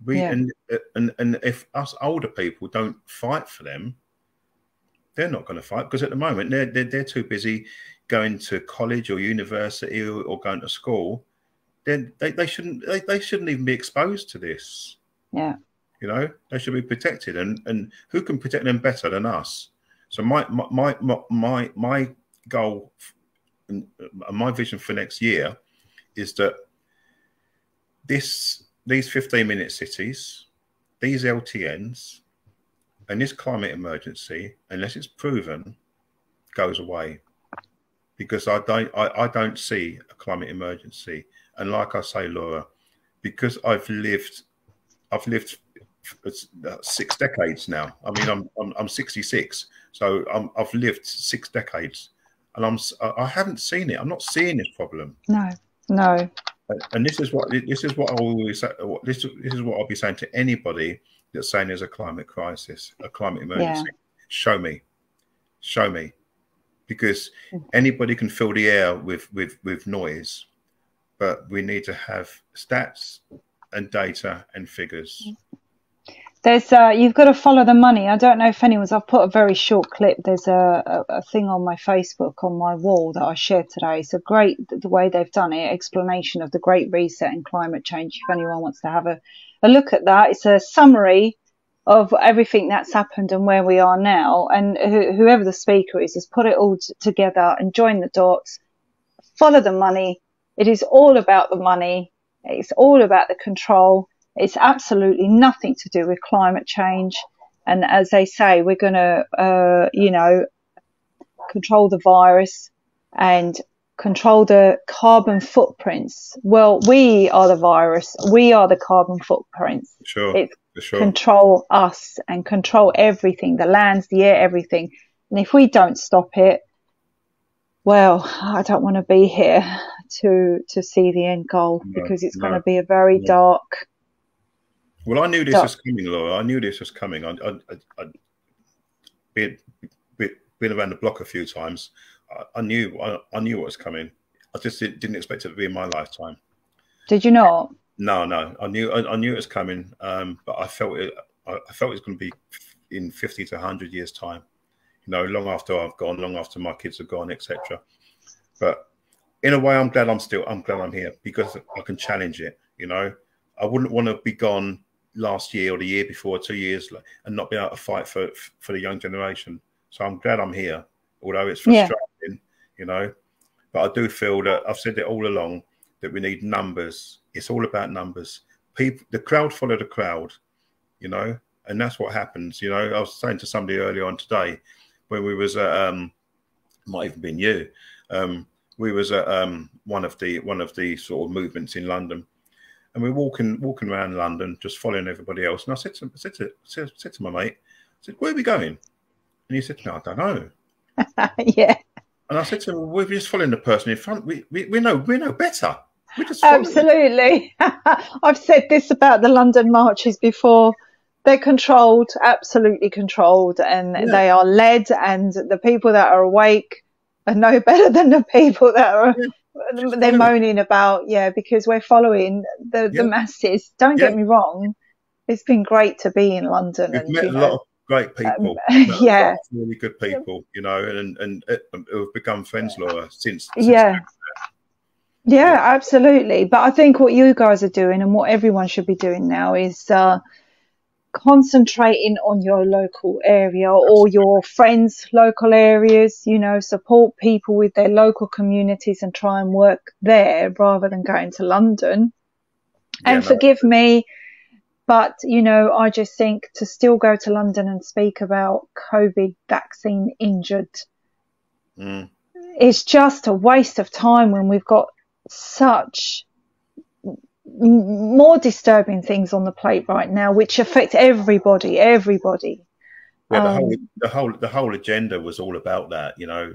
And if us older people don't fight for them, they're not going to fight, because at the moment they're too busy going to college or university or going to school. Then they shouldn't even be exposed to this. Yeah. They should be protected, and who can protect them better than us? So my goal and my vision for next year is that these 15-minute cities, these LTNs, and this climate emergency, unless it's proven, goes away. Because I don't see a climate emergency, and like I say, Laura, because I've lived 6 decades now. I mean, I'm 66, so I've lived 6 decades, and I haven't seen it. I'm not seeing this problem. No. And this is what I always say. This is what I'll be saying to anybody that's saying there's a climate crisis, a climate emergency. Yeah. Show me, because anybody can fill the air with noise, but we need to have stats and data and figures. There's you've got to follow the money. I don't know if anyone's. I've put a very short clip. There's a thing on my Facebook on my wall that I shared today. It's a great the way they've done it. Explanation of the Great Reset and climate change. If anyone wants to have a look at that, it's a summary of everything that's happened and where we are now. And whoever the speaker is has put it all together and joined the dots. Follow the money. It is all about the money. It's all about the control. It's absolutely nothing to do with climate change. And as they say, we're going to, control the virus and control the carbon footprints. Well, we are the virus. We are the carbon footprints. Sure. It's control us and control everything, the lands, the air, everything. And if we don't stop it, well, I don't want to be here to see the end goal, because it's going to be a very dark. Well, I knew this was coming, Laura. I knew this was coming. I'd been around the block a few times. I knew what was coming. I just didn't expect it to be in my lifetime. Did you not? No. I knew it was coming, but I felt it was going to be in 50 to 100 years' time. You know, long after I've gone, long after my kids have gone, etc. But in a way, I'm glad I'm here, because I can challenge it. You know, I wouldn't want to be gone last year or the year before, 2 years, and not be able to fight for the young generation. So I'm glad I'm here, although it's frustrating, you know. But I do feel that I've said it all along, that we need numbers. It's all about numbers. People, the crowd follow the crowd, you know, and that's what happens. You know, I was saying to somebody earlier on today, when we was at, might even been you, we was at one of the sort of movements in London, and we're walking around London, just following everybody else. And I said to my mate, I said, "Where are we going?" And he said, "No, I don't know." Yeah. And I said to him, "Well, we're just following the person in front. We know better. We're just absolutely." I've said this about the London marches before. They're controlled, absolutely controlled, and they are led. And the people that are awake are no better than the people that are. They're moaning about, because we're following the masses. Don't get me wrong. It's been great to be in London. We've met a lot of great people. Really good people, you know, and who've become friends, Laura, since absolutely. But I think what you guys are doing, and what everyone should be doing now, is concentrating on your local area or your friends' local areas. You know, support people with their local communities and try and work there rather than going to London. And forgive me, but, you know, I just think to still go to London and speak about COVID vaccine injured, it's just a waste of time when we've got such more disturbing things on the plate right now, which affect everybody. Yeah, the whole agenda was all about that, you know.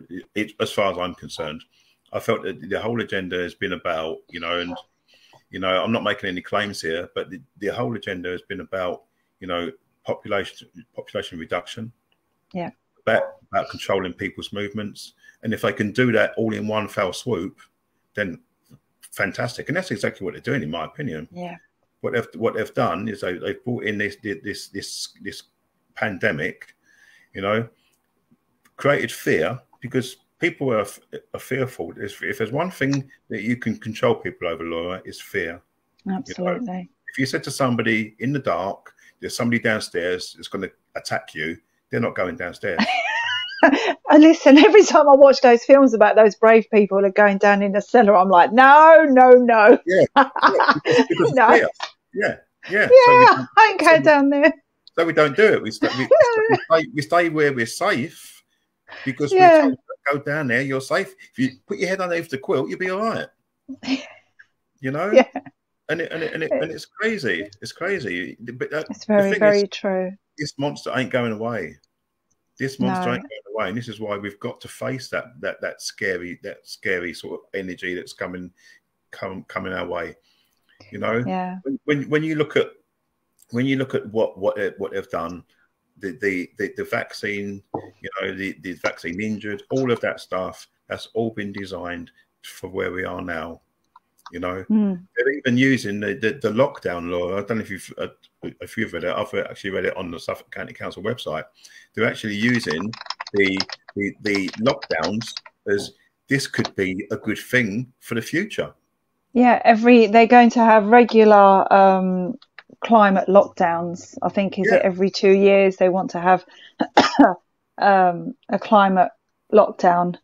As far as I'm concerned, I felt that the whole agenda has been about, you know, and you know, I'm not making any claims here, but the whole agenda has been about, you know, population reduction. Yeah. About controlling people's movements, and if they can do that all in one fell swoop, then fantastic. And that's exactly what they're doing, in my opinion. Yeah. What they've done is they've brought in this pandemic, you know, created fear, because people are fearful. If there's one thing that you can control people over, Laura, is fear. Absolutely. You know? If you said to somebody in the dark, there's somebody downstairs that's going to attack you, they're not going downstairs. And listen, every time I watch those films about those brave people that are going down in the cellar, I'm like, no. Because no. Fear. Yeah. Yeah, I ain't going down there. So we don't do it. We stay where we're safe, because we're told, go down there, you're safe. If you put your head underneath the quilt, you'll be all right. You know? Yeah. And it's crazy. It's crazy. But it's very true. This monster ain't going away. This monster ain't going away, and this is why we've got to face that scary sort of energy that's coming our way. You know, when you look at what they've done, the vaccine, you know, the vaccine injured, all of that stuff, that's all been designed for where we are now. You know, they're even using the lockdown law. I don't know if you've read it. I've actually read it on the Suffolk County Council website. They're actually using the lockdowns as this could be a good thing for the future. Yeah, they're going to have regular climate lockdowns. I think is it every 2 years they want to have a climate lockdown.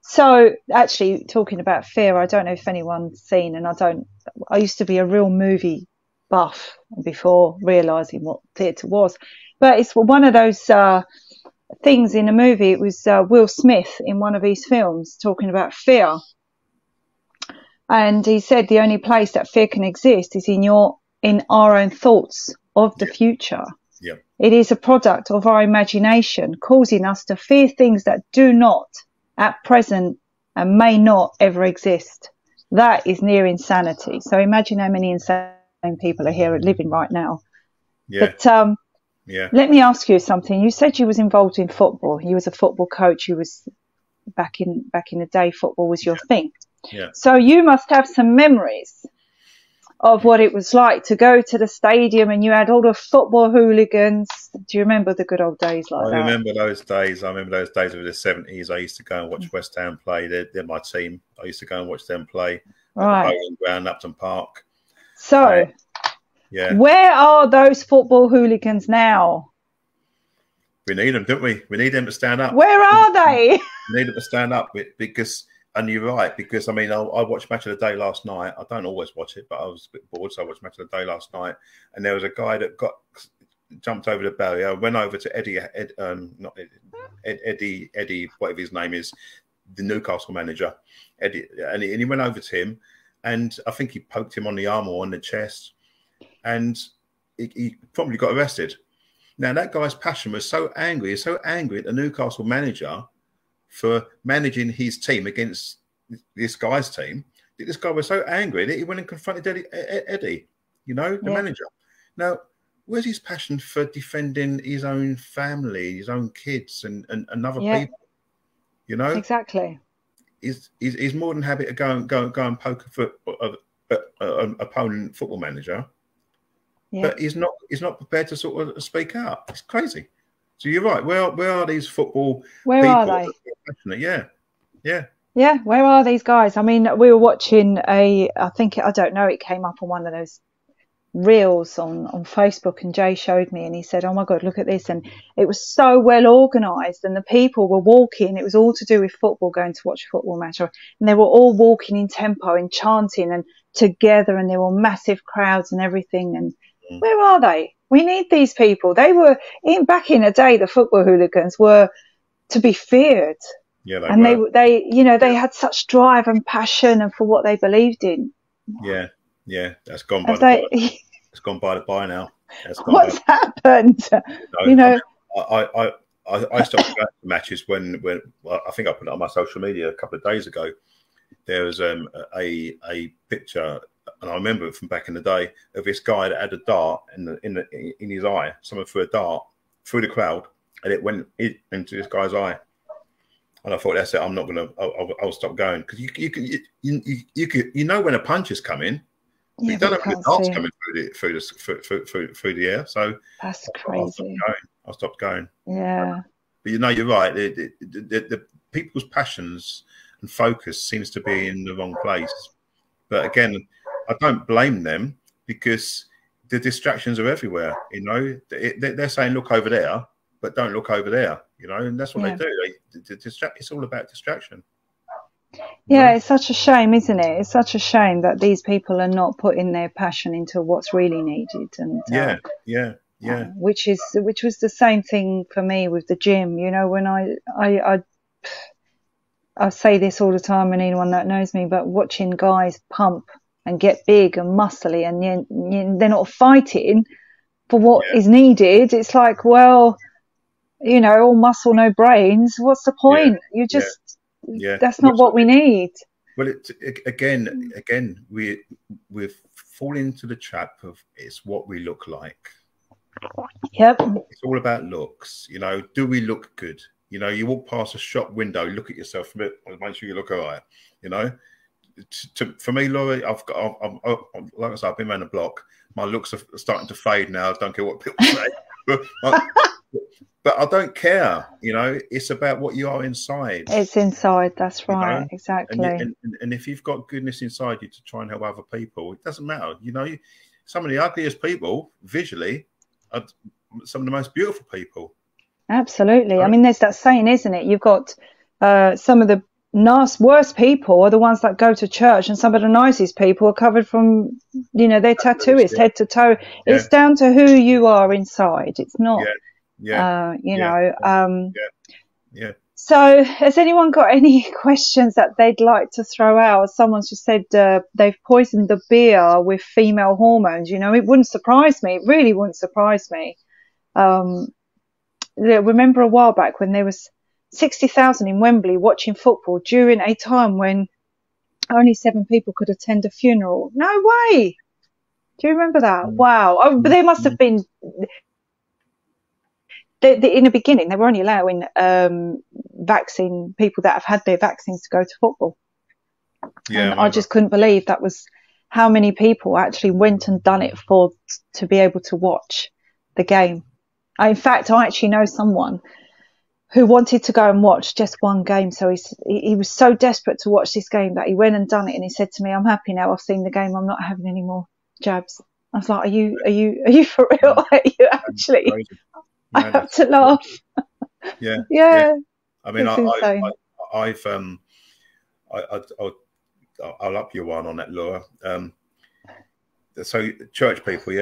So actually, talking about fear, I don't know if anyone's seen, and I used to be a real movie buff before realising what theatre was, but it's one of those things in a movie. It was Will Smith in one of his films talking about fear, and he said the only place that fear can exist is in our own thoughts of the future. Yeah. It is a product of our imagination, causing us to fear things that do not at present and may not ever exist. That is near insanity. So imagine how many insane people are here living right now. Yeah. But let me ask you something. You said you was involved in football. You was a football coach. You was back in the day, football was your thing. Yeah. So you must have some memories of what it was like to go to the stadium and you had all the football hooligans. Do you remember the good old days like that? I remember those days. I remember those days of the 70s. I used to go and watch West Ham play. They're my team. I used to go and watch them play at the bowling ground, Upton Park. So, where are those football hooligans now? We need them, don't we? We need them to stand up. Where are they? We need them to stand up because... And you're right, because I mean, I watched Match of the Day last night. I don't always watch it, but I was a bit bored, so I watched Match of the Day last night. And there was a guy that jumped over the barrier, went over to Eddie, whatever his name is, the Newcastle manager, Eddie, and he went over to him, and I think he poked him on the arm or on the chest, and he probably got arrested. Now that guy's passion was so angry at the Newcastle manager for managing his team against this guy's team. This guy was so angry that he went and confronted Eddie, the manager. Now, where's his passion for defending his own family, his own kids, and other people? Exactly. He's more than happy to go and poke an opponent football manager, but he's not prepared to sort of speak out. It's crazy. So you're right. Where are these football? Where people are they? Yeah. Where are these guys? I mean, we were watching I don't know, it came up on one of those reels on Facebook, and Jay showed me, and he said, "Oh my God, look at this!" And it was so well organised, and the people were walking. It was all to do with football, going to watch a football match, and they were all walking in tempo and chanting and together, and there were massive crowds and everything. And where are they? We need these people. They were back in the day. The football hooligans were to be feared. Yeah, they had such drive and passion and for what they believed in. Yeah, that's gone by. It's gone by the by now. What's happened? I stopped going to matches when I think I put it on my social media a couple of days ago. There was a picture, and I remember it from back in the day, of this guy that had a dart in his eye. Someone threw a dart through the crowd, and it went into this guy's eye. And I thought, that's it. I'm not gonna. I'll stop going, because you know when a punch is coming. Yeah, you don't know when the dart's coming through the air. So that's crazy. I stopped going. Yeah. But you're right. The people's passions and focus seems to be in the wrong place. But again, I don't blame them, because the distractions are everywhere. They're saying look over there, but don't look over there. And that's what they do. It's all about distraction. Yeah, it's such a shame, isn't it? It's such a shame that these people are not putting their passion into what's really needed. And yeah. Which was the same thing for me with the gym. When I say this all the time, and anyone that knows me, but watching guys pump and get big and muscly, and they're not fighting for what is needed. It's like, well, all muscle, no brains. What's the point? That's not what we need. Well, again, we've fallen into the trap of it's what we look like. Yep. It's all about looks. Do we look good? You walk past a shop window, look at yourself a bit, make sure you look all right. for me, Laura, like I said, I've been around the block. My looks are starting to fade now. I don't care what people say. But I don't care. You know, it's about what you are inside. It's inside. That's right. You know? Exactly. And if you've got goodness inside you to try and help other people, it doesn't matter. You know, some of the ugliest people visually are some of the most beautiful people. Absolutely. Right? I mean, there's that saying, isn't it? You've got some of the worst people are the ones that go to church, and some of the nicest people are covered from, you know, their tattooist head to toe. Yeah. It's down to who you are inside. It's not, you know. So has anyone got any questions that they'd like to throw out? Someone's just said they've poisoned the beer with female hormones. You know, it wouldn't surprise me. It really wouldn't surprise me. Remember a while back when there was 60,000 in Wembley watching football during a time when only 7 people could attend a funeral. No way. Do you remember that? Wow. Oh, but there must have been... in the beginning, they were only allowing vaccine people that have had their vaccines to go to football. Yeah, and I just couldn't believe that was how many people actually went and done it to be able to watch the game. In fact, I actually know someone who wanted to go and watch just one game. So he was so desperate to watch this game that he went and done it. And he said to me, "I'm happy now. I've seen the game. I'm not having any more jabs." I was like, "Are you for real? Are you actually?" I have to laugh. Yeah. I mean, I'll up you one on that, Laura. So church people,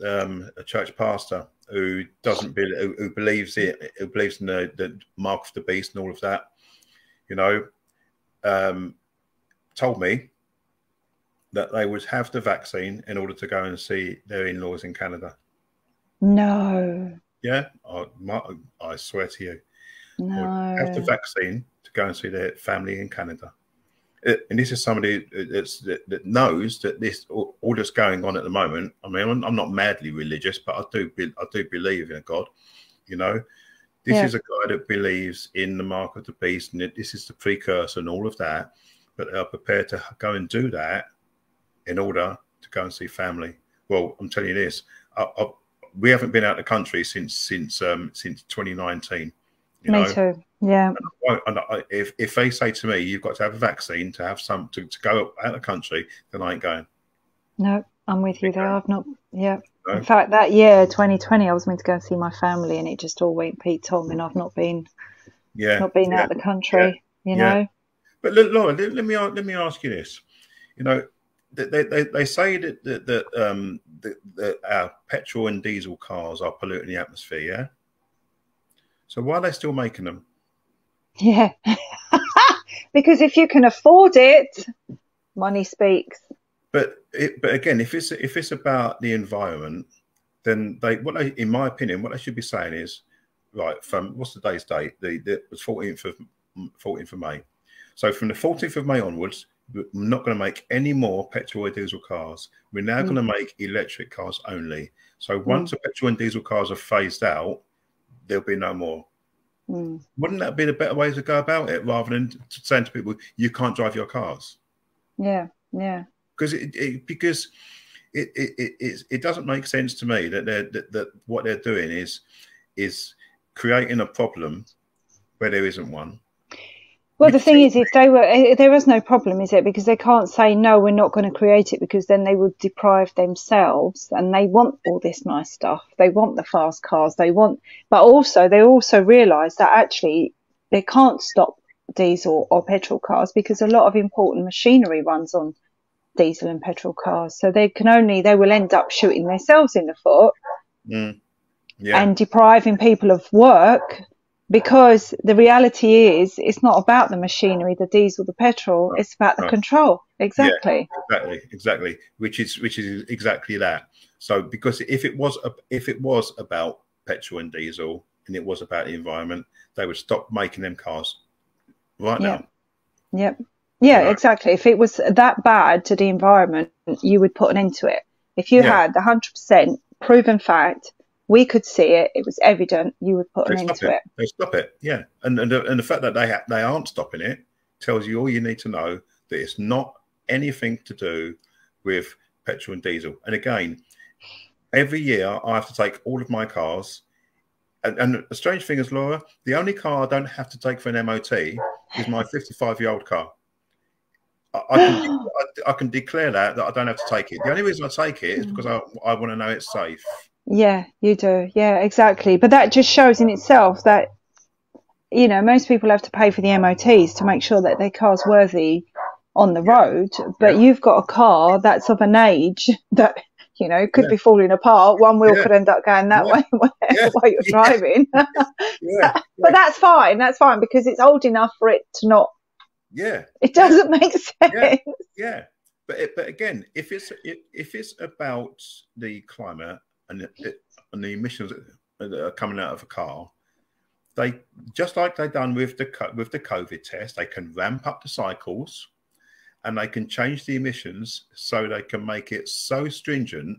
a church pastor who who believes in the mark of the beast and all of that, you know, told me that they would have the vaccine in order to go and see their in-laws in Canada. No. Yeah, I swear to you. No. Have the vaccine to go and see their family in Canada. And this is somebody that knows that all that's going on at the moment. I mean, I'm not madly religious, but I do believe in a God. You know, this is a guy that believes in the mark of the beast, and that this is the precursor and all of that. But they are prepared to go and do that in order to go and see family. Well, I'm telling you this. We haven't been out of the country since 2019. Me too. Yeah. And if they say to me, "You've got to have a vaccine to have to go out of the country," then I ain't going. No, I'm with you there. I've not. Yeah. No. In fact, that year 2020, I was meant to go and see my family, and it just all went Pete Tom, and I've not been. Not been out of the country. You know. But look, Laura, let me ask you this. You know, they say that our petrol and diesel cars are polluting the atmosphere. Yeah. So why are they still making them? Yeah, because if you can afford it, money speaks. But again, if it's about the environment, then in my opinion, what they should be saying is, right, from what's today's date? It was 14th of May. So from the 14th of May onwards, we're not going to make any more petrol or diesel cars. We're now going to make electric cars only. So once the petrol and diesel cars are phased out, there'll be no more. Wouldn't that be the better way to go about it, rather than saying to people, "You can't drive your cars"? Yeah. Because it doesn't make sense to me that what they're doing is creating a problem where there isn't one. Well, the thing is, there is no problem, is it? Because they can't say, "No, we're not going to create it," because then they would deprive themselves, and they want all this nice stuff. They want the fast cars. But they also realise that actually they can't stop diesel or petrol cars because a lot of important machinery runs on diesel and petrol cars. So they will end up shooting themselves in the foot and depriving people of work. Because the reality is, it's not about the machinery, the diesel, the petrol. It's about the control. Exactly. Yeah, exactly. Which is exactly that. So, because if it was about petrol and diesel, and it was about the environment, they would stop making them cars right now. Yep. Yeah, exactly. If it was that bad to the environment, you would put an end to it. If you had the 100% proven fact. We could see it. It was evident. You would put an end to it. They stop it, yeah. And the fact that they aren't stopping it tells you all you need to know, that it's not anything to do with petrol and diesel. And again, every year I have to take all of my cars. And the strange thing is, Laura, the only car I don't have to take for an MOT is my 55-year-old car. I can declare that I don't have to take it. The only reason I take it is because I want to know it's safe. Yeah, you do. Yeah, exactly. But that just shows in itself that, you know, most people have to pay for the MOTs to make sure that their car's worthy on the road. But you've got a car that's of an age that, you know, could be falling apart. One wheel could end up going that way while you're driving. But that's fine. That's fine because it's old enough for it to not. Yeah. It doesn't make sense. Yeah. But again, if it's about the climate and the emissions that are coming out of a car, they, just like they've done with the COVID test, they can ramp up the cycles and they can change the emissions so they can make it so stringent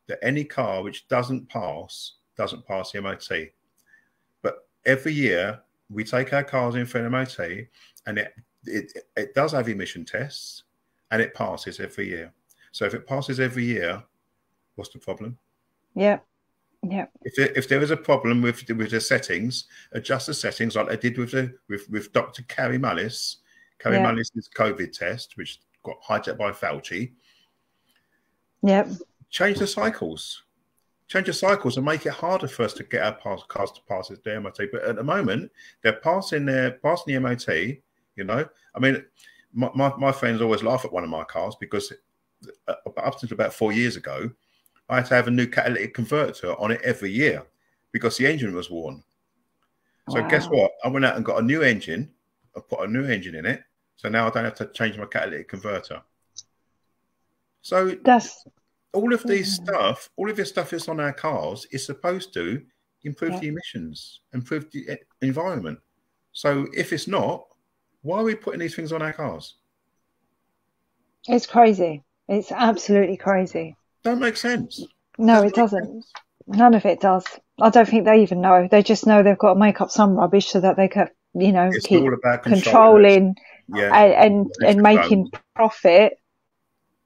that any car which doesn't pass the MOT. But every year we take our cars in for an MOT and it does have emission tests and it passes every year. So if it passes every year, what's the problem? Yeah. Yeah. If there is a problem with the settings, adjust the settings like they did with Dr. Carrie Mullis. Carrie Mullis's COVID test, which got hijacked by Fauci. Yep. Change the cycles. Change the cycles and make it harder for us to get our cars to pass the MOT. But at the moment, they're passing the MOT. You know, I mean, my friends always laugh at one of my cars because up until about 4 years ago, I had to have a new catalytic converter on it every year because the engine was worn. So guess what? I went out and got a new engine. I put a new engine in it. So now I don't have to change my catalytic converter. So all of this stuff is on our cars is supposed to improve the emissions, improve the environment. So if it's not, why are we putting these things on our cars? It's crazy. It's absolutely crazy. Don't make sense. No, it doesn't. None of it does. I don't think they even know. They just know they've got to make up some rubbish so that they can, you know, keep all about controlling and making profit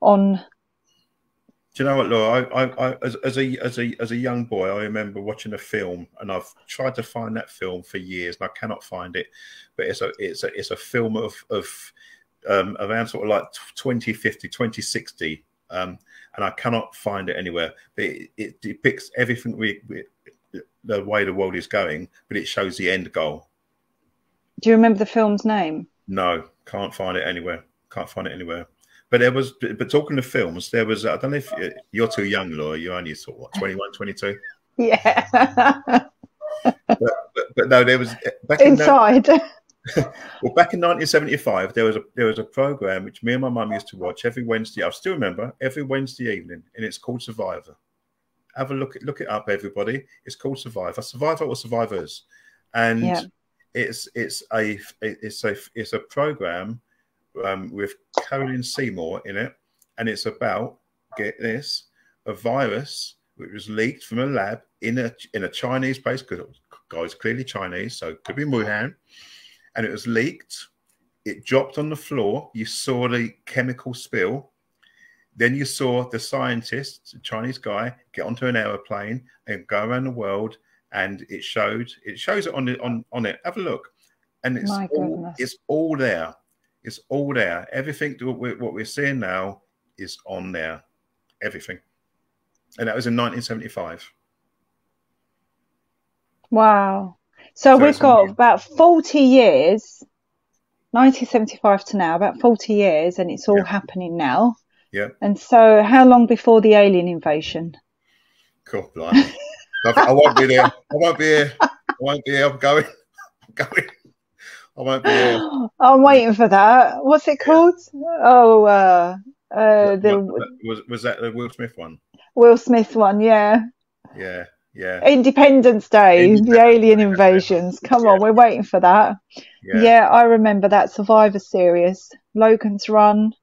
on. Do you know what, Laura? I as a young boy, I remember watching a film, and I've tried to find that film for years, and I cannot find it. But it's a film of around sort of like 2050, 2060. And I cannot find it anywhere. But it depicts everything the way the world is going, but it shows the end goal. Do you remember the film's name? No, can't find it anywhere. Can't find it anywhere. But talking of films, there was, I don't know if you're too young, Laura, you're only sort of what, 21, 22? Yeah. but no, there was back Inside. Well, back in 1975, there was a program which me and my mum used to watch every Wednesday. I still remember every Wednesday evening, and it's called Survivor. Have a look it up, everybody. It's called Survivor. Survivor or Survivors, and it's a program with Caroline Seymour in it, and it's about, get this, a virus which was leaked from a lab in a Chinese place, because guys clearly Chinese, so it could be Wuhan. And it was leaked. It dropped on the floor. You saw the chemical spill. Then you saw the scientist, the Chinese guy, get onto an aeroplane and go around the world. And it shows it on it. Have a look. And it's all there. It's all there. Everything what we're seeing now is on there. Everything. And that was in 1975. Wow. So we've got about 40 years, 1975 to now, about 40 years, and it's all happening now. Yeah. And so how long before the alien invasion? Cool. Blimey. I won't be there. I won't be here. I won't be here. I'm going. I won't be here. I'm waiting for that. What's it called? Oh, was that the Will Smith one? Will Smith one, yeah. Yeah. Yeah. Independence Day, the alien invasions. Come on, we're waiting for that. Yeah, I remember that Survivor series. Logan's Run.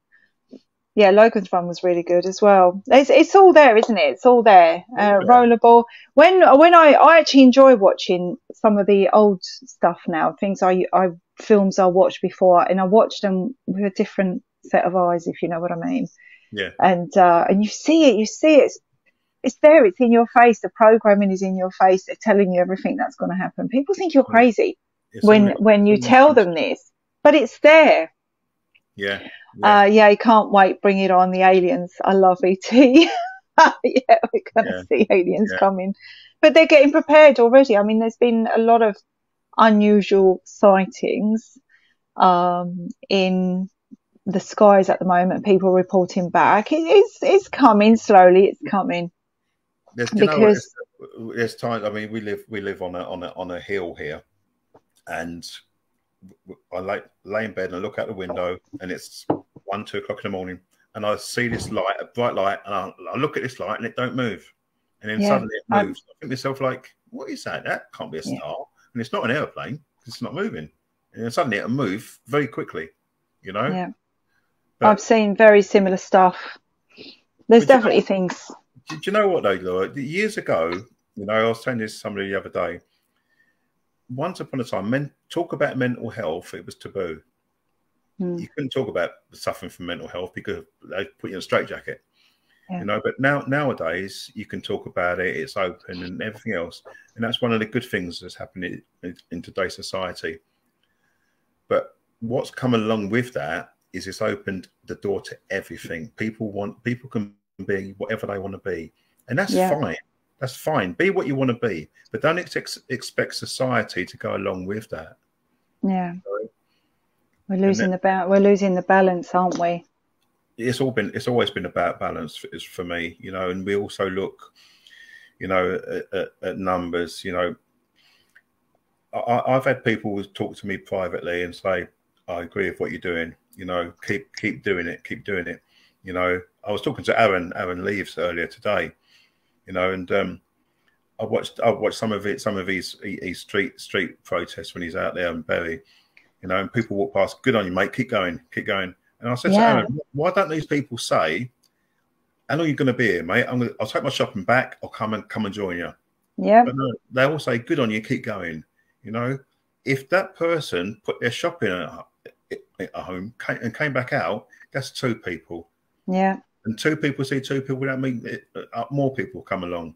Yeah, Logan's Run was really good as well. It's all there, isn't it? It's all there. Rollerball. When I actually enjoy watching some of the old stuff now, things films I watched before, and I watched them with a different set of eyes, if you know what I mean. Yeah. And you see it. It's there. It's in your face. The programming is in your face. They're telling you everything that's going to happen. People think you're crazy when you tell them this, but it's there. Yeah. Yeah. You can't wait. Bring it on. The aliens. I love ET. Yeah, we're going to see aliens coming, but they're getting prepared already. I mean, there's been a lot of unusual sightings in the skies at the moment. People reporting back. It's coming slowly. It's coming. Because there's time. I mean, we live on a hill here, and I lay in bed and I look out the window, and it's 1, 2 o'clock in the morning, and I see this light, a bright light, and I look at this light, and it don't move, and then suddenly it moves. I think to myself, like, what is that? That can't be a star, and it's not an airplane because it's not moving, and then suddenly it'll move very quickly, you know. Yeah, but I've seen very similar stuff. There's definitely things. Do you know what though, Laura? Years ago, you know, I was telling this to somebody the other day. Once upon a time, talk about mental health, it was taboo. You couldn't talk about suffering from mental health because they put you in a straitjacket, you know. But nowadays, you can talk about it. It's open and everything else, and that's one of the good things that's happening in today's society. But what's come along with that is it's opened the door to everything. People can be whatever they want to be, and that's fine. That's fine. Be what you want to be, but don't expect society to go along with that. Yeah, we're losing the balance, aren't we? It's always been about balance for me, you know. And we also look, you know, at numbers. You know, I've had people talk to me privately and say, "I agree with what you're doing. You know, keep doing it. Keep doing it." You know, I was talking to Aaron Leaves earlier today, you know, and I watched some of his street protests when he's out there in Bury, you know, and people walk past. Good on you, mate. Keep going, keep going. And I said to Aaron, why don't these people say, "How long are you going to be here, mate? I'll take my shopping back. I'll come and join you." Yeah. But no, they all say, "Good on you, keep going." You know, if that person put their shopping at home and came back out, that's 2 people. Yeah. And 2 people see 2 people, that mean more people come along,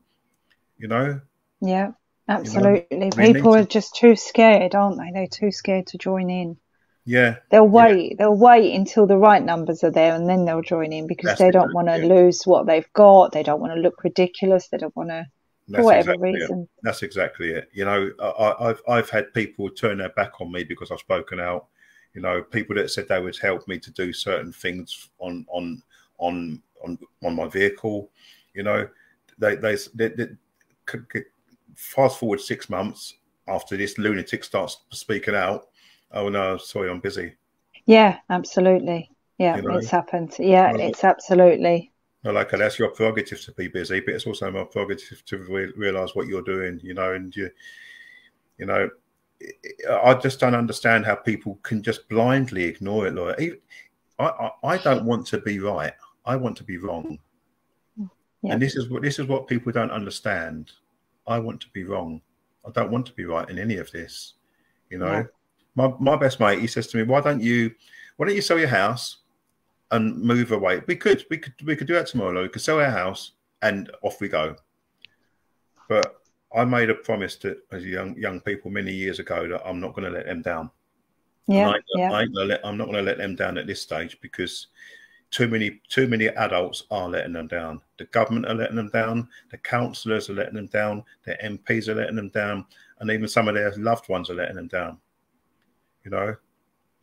you know? Yeah, absolutely. You know, people are just too scared, aren't they? They're too scared to join in. Yeah. They'll wait. Yeah. They'll wait until the right numbers are there, and then they'll join in because they don't want to lose what they've got. They don't want to look ridiculous. They don't want to, for whatever reason. That's exactly it. You know, I've had people turn their back on me because I've spoken out. You know, people that said they would help me to do certain things on my vehicle. You know, they fast forward 6 months after this lunatic starts speaking out. Oh no, sorry, I'm busy. Yeah, absolutely. Yeah, you know? It's happened. Yeah, it's absolutely. Well, okay, that's your prerogative to be busy, but it's also my prerogative to realize what you're doing. You know, and you know. I just don't understand how people can just blindly ignore it, Laura. I don't want to be right. I want to be wrong. Yeah. And this is what people don't understand. I want to be wrong. I don't want to be right in any of this. You know, my best mate, he says to me, why don't you sell your house and move away? We could do that tomorrow, Laura. We could sell our house and off we go. But I made a promise to as young people many years ago that I'm not going to let them down. Yeah, I'm not going to let them down at this stage because too many adults are letting them down. The government are letting them down. The councillors are letting them down. The MPs are letting them down, and even some of their loved ones are letting them down. You know.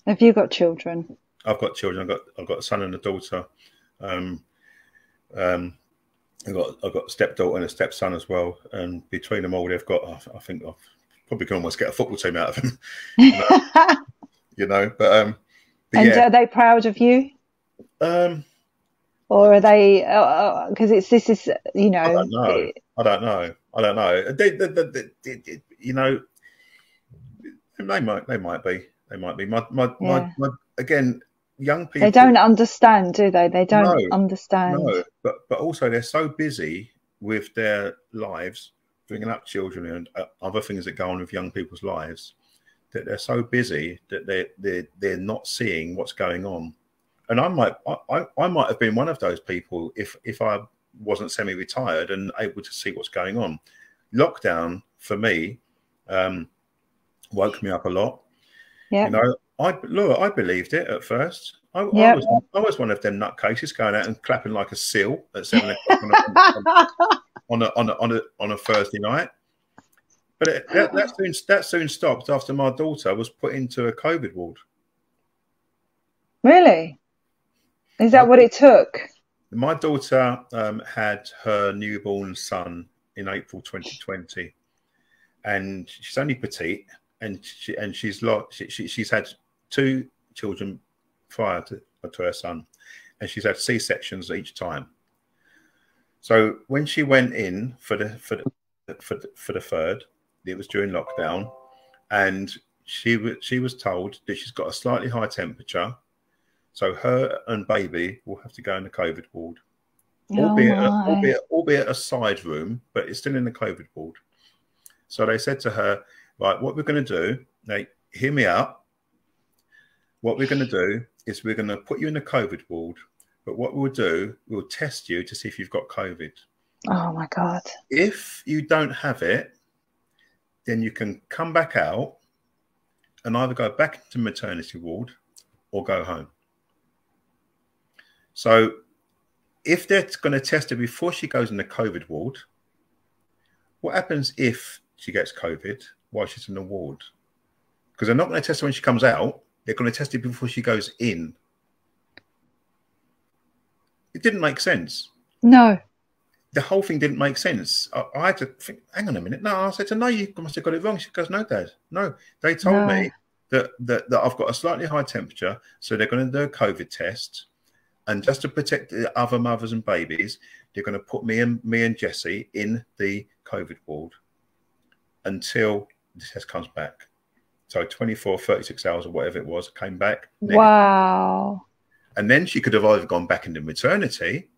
Have you got children? I've got children. I've got a son and a daughter. I've got a stepdaughter and a stepson as well, and between them all, they've got. I think I probably can almost get a football team out of them. You know, but and are they proud of you? Or are they? Because this is you know. I don't know. They you know, they might be. My again. Young people, they don't understand, do they? They don't understand. No, but also they're so busy with their lives, bringing up children and other things that go on with young people's lives, that they're so busy that they're not seeing what's going on And I might have been one of those people if I wasn't semi-retired and able to see what's going on. Lockdown for me woke me up a lot. Yeah. You know, I believed it at first. I was one of them nutcases going out and clapping like a seal at 7 o'clock on a Thursday night. But that soon stopped after my daughter was put into a COVID ward. Really? Is that what it took? My daughter had her newborn son in April 2020, and she's only petite, and she's had 2 children prior to her son, and she's had C-sections each time. So when she went in for the third, it was during lockdown, and she was told that she's got a slightly high temperature, so her and baby will have to go in the COVID ward, albeit a side room, but it's still in the COVID ward. So they said to her, right, what we're going to do, now hear me out. What we're going to do is we're going to put you in the COVID ward, but what we'll do, we'll test you to see if you've got COVID. Oh my God. If you don't have it, then you can come back out and either go back into maternity ward or go home. So if they're going to test her before she goes in the COVID ward, what happens if she gets COVID while she's in the ward? Because they're not going to test her when she comes out. They're going to test her before she goes in. It didn't make sense. No. The whole thing didn't make sense. I had to think, hang on a minute. No, I said to her, no, you must have got it wrong. She goes, no, Dad. No, they told me that I've got a slightly high temperature, so they're going to do a COVID test. And just to protect the other mothers and babies, they're going to put me and Jessie in the COVID ward until the test comes back. So 24, 36 hours or whatever it was, came back. Negative. Wow. And then she could have either gone back into maternity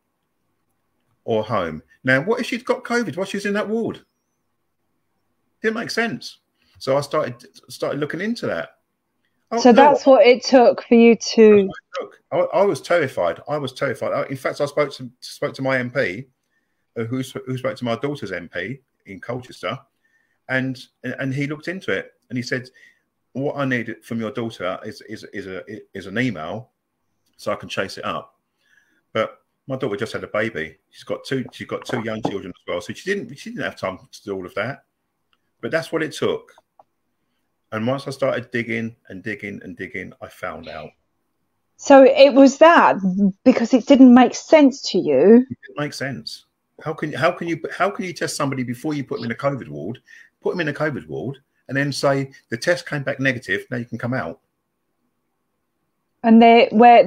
or home. Now, what if she'd got COVID while she was in that ward? Didn't make sense. So I started looking into that. So that's what it took for you to. I was terrified. I was terrified. In fact, I spoke to my MP, who spoke to my daughter's MP in Colchester, and he looked into it and he said, "What I need from your daughter is an email, so I can chase it up." But my daughter just had a baby. She's got two young children as well, so she didn't have time to do all of that. But that's what it took. And once I started digging and digging and digging, I found out. So it was that because it didn't make sense to you. It didn't make sense. How can you test somebody before you put them in a COVID ward? Put them in a COVID ward and then say the test came back negative. Now you can come out. And when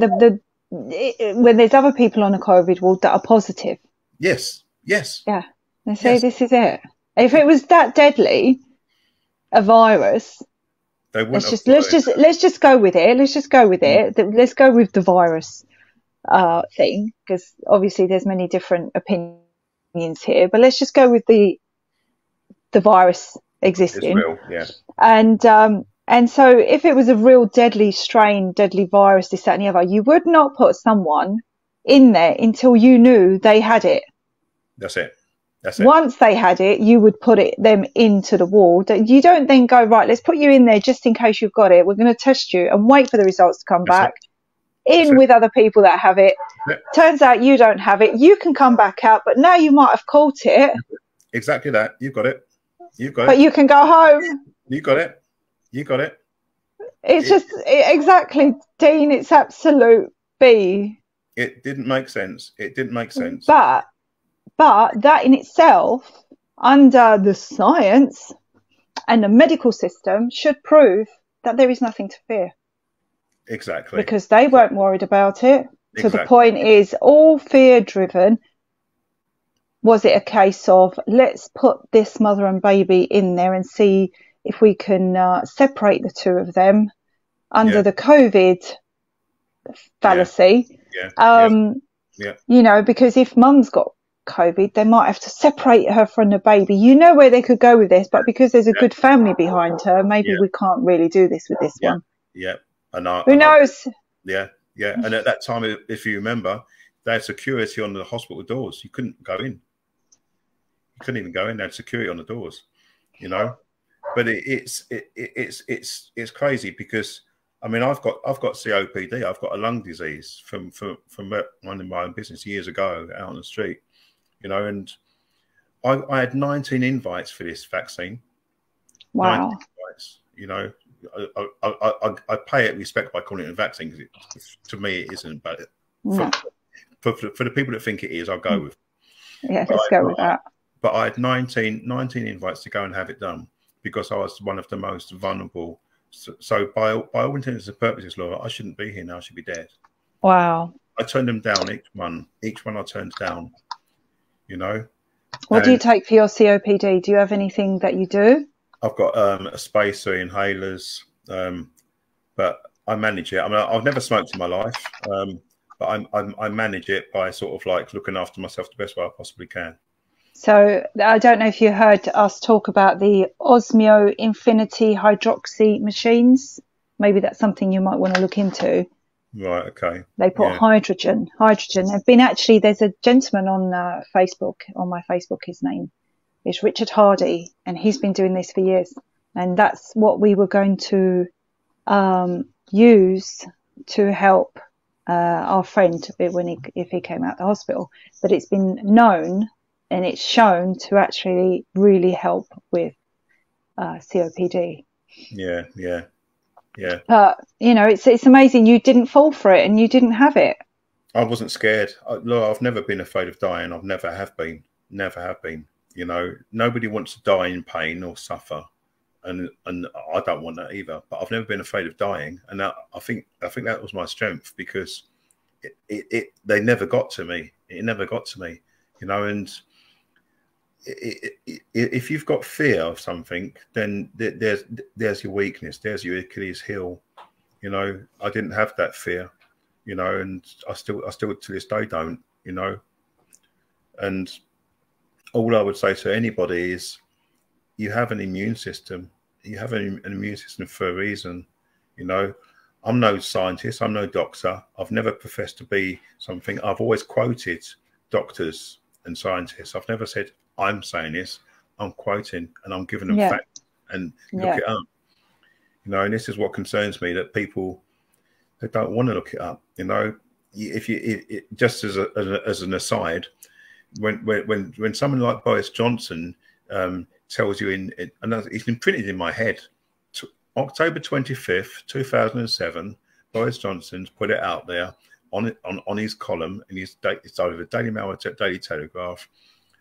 there's other people on a COVID ward that are positive. Yes. Yes. Yeah. They say this is it. If it was that deadly, a virus. Let's just go with it. Let's just go with it. Let's go with the virus thing, because obviously there's many different opinions here. But let's just go with the virus existing. It's real, yeah. And so if it was a real deadly strain, deadly virus, this, that, and the other, you would not put someone in there until you knew they had it. That's it. Once they had it, you would put them into the ward. You don't then go, right, let's put you in there just in case you've got it. We're going to test you and wait for the results to come back. With other people that have it. Turns out you don't have it. You can come back out, but now you might have caught it. Exactly that. You've got it. But you can go home. You got it. It's exactly, Dean. It's absolute B. It didn't make sense. But that in itself, under the science and the medical system, should prove that there is nothing to fear. Exactly. Because they weren't worried about it. Exactly. So the point is, all fear-driven. Was it a case of, let's put this mother and baby in there and see if we can separate the two of them under the COVID fallacy? You know, because if mum's got COVID, they might have to separate her from the baby. You know where they could go with this, but because there's a good family behind her, maybe we can't really do this with this one. Yeah. Who knows? Yeah, and at that time, if you remember, they had security on the hospital doors. You couldn't go in. You couldn't even go in. They had security on the doors. You know, but it's crazy because I mean I've got COPD. I've got a lung disease from running my own business years ago out on the street. You know, and I had 19 invites for this vaccine. Wow. 19 invites. You know. I pay it respect by calling it a vaccine because to me it isn't, but for the people that think it is, I'll go with. Yeah, let's go with that. But I had 19 invites to go and have it done because I was one of the most vulnerable. So by all intents and purposes, Laura, I shouldn't be here now. I should be dead. Wow. I turned them down, each one I turned down. You know. What do you take for your COPD? Do you have anything that you do? I've got a spacer, inhalers, but I manage it. I mean, I've never smoked in my life, but I manage it by sort of like looking after myself the best way I possibly can. So I don't know if you heard us talk about the Osmio Infinity Hydroxy machines. Maybe that's something you might want to look into. Right. Okay. They put hydrogen. They've been there's a gentleman on Facebook, on my Facebook, his name is Richard Hardy, and he's been doing this for years. And that's what we were going to use to help our friend if he came out of the hospital. But it's been known and it's shown to actually really help with COPD. Yeah. But you know, it's amazing you didn't fall for it and you didn't have it. I wasn't scared. Look, I've never been afraid of dying. I've never have been. You know, nobody wants to die in pain or suffer, and I don't want that either. But I've never been afraid of dying, and I think that was my strength because they never got to me. It never got to me, you know. And if you've got fear of something, then there's your weakness. There's your Achilles heel. You know, I didn't have that fear, you know, and I still to this day don't, you know, and. All I would say to anybody is you have an immune system. You have an immune system for a reason. You know, I'm no scientist. I'm no doctor. I've never professed to be something. I've always quoted doctors and scientists. I've never said, I'm saying this. I'm quoting and I'm giving them facts and look it up. You know, and this is what concerns me, that people they don't want to look it up. You know, just as an aside, when someone like Boris Johnson tells you and it's been printed in my head, October 25th, 2007, Boris Johnson's put it out there on his column in it's either the Daily Mail or Daily Telegraph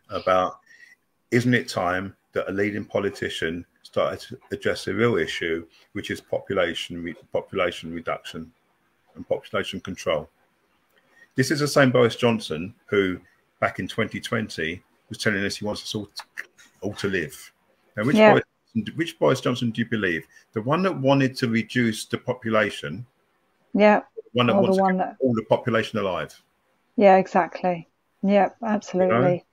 about, isn't it time that a leading politician started to address a real issue, which is population reduction and population control. This is the same Boris Johnson who back in 2020 was telling us he wants us all to live. Now, which Boris Johnson do you believe? The one that wanted to reduce the population? Yeah. One that wants to keep all the population alive? Yeah, exactly. Yeah, absolutely.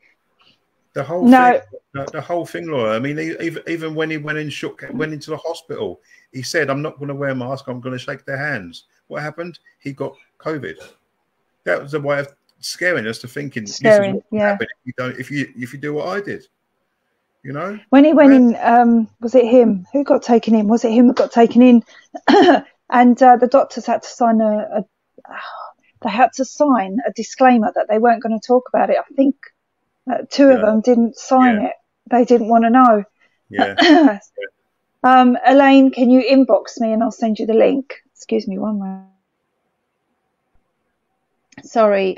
You know? The whole thing, Laura. I mean, even when he went into the hospital, he said, "I'm not going to wear a mask. I'm going to shake their hands." What happened? He got COVID. That was a way of scaring us to thinking this is what will happen if you do what I did. You know, when he went in, was it him who got taken in? Was it him who got taken in? And the doctors had to sign they had to sign a disclaimer that they weren't going to talk about it. I think two of them didn't sign it. They didn't want to know. Yeah. Elaine, can you inbox me and I'll send you the link? Excuse me one moment. Sorry.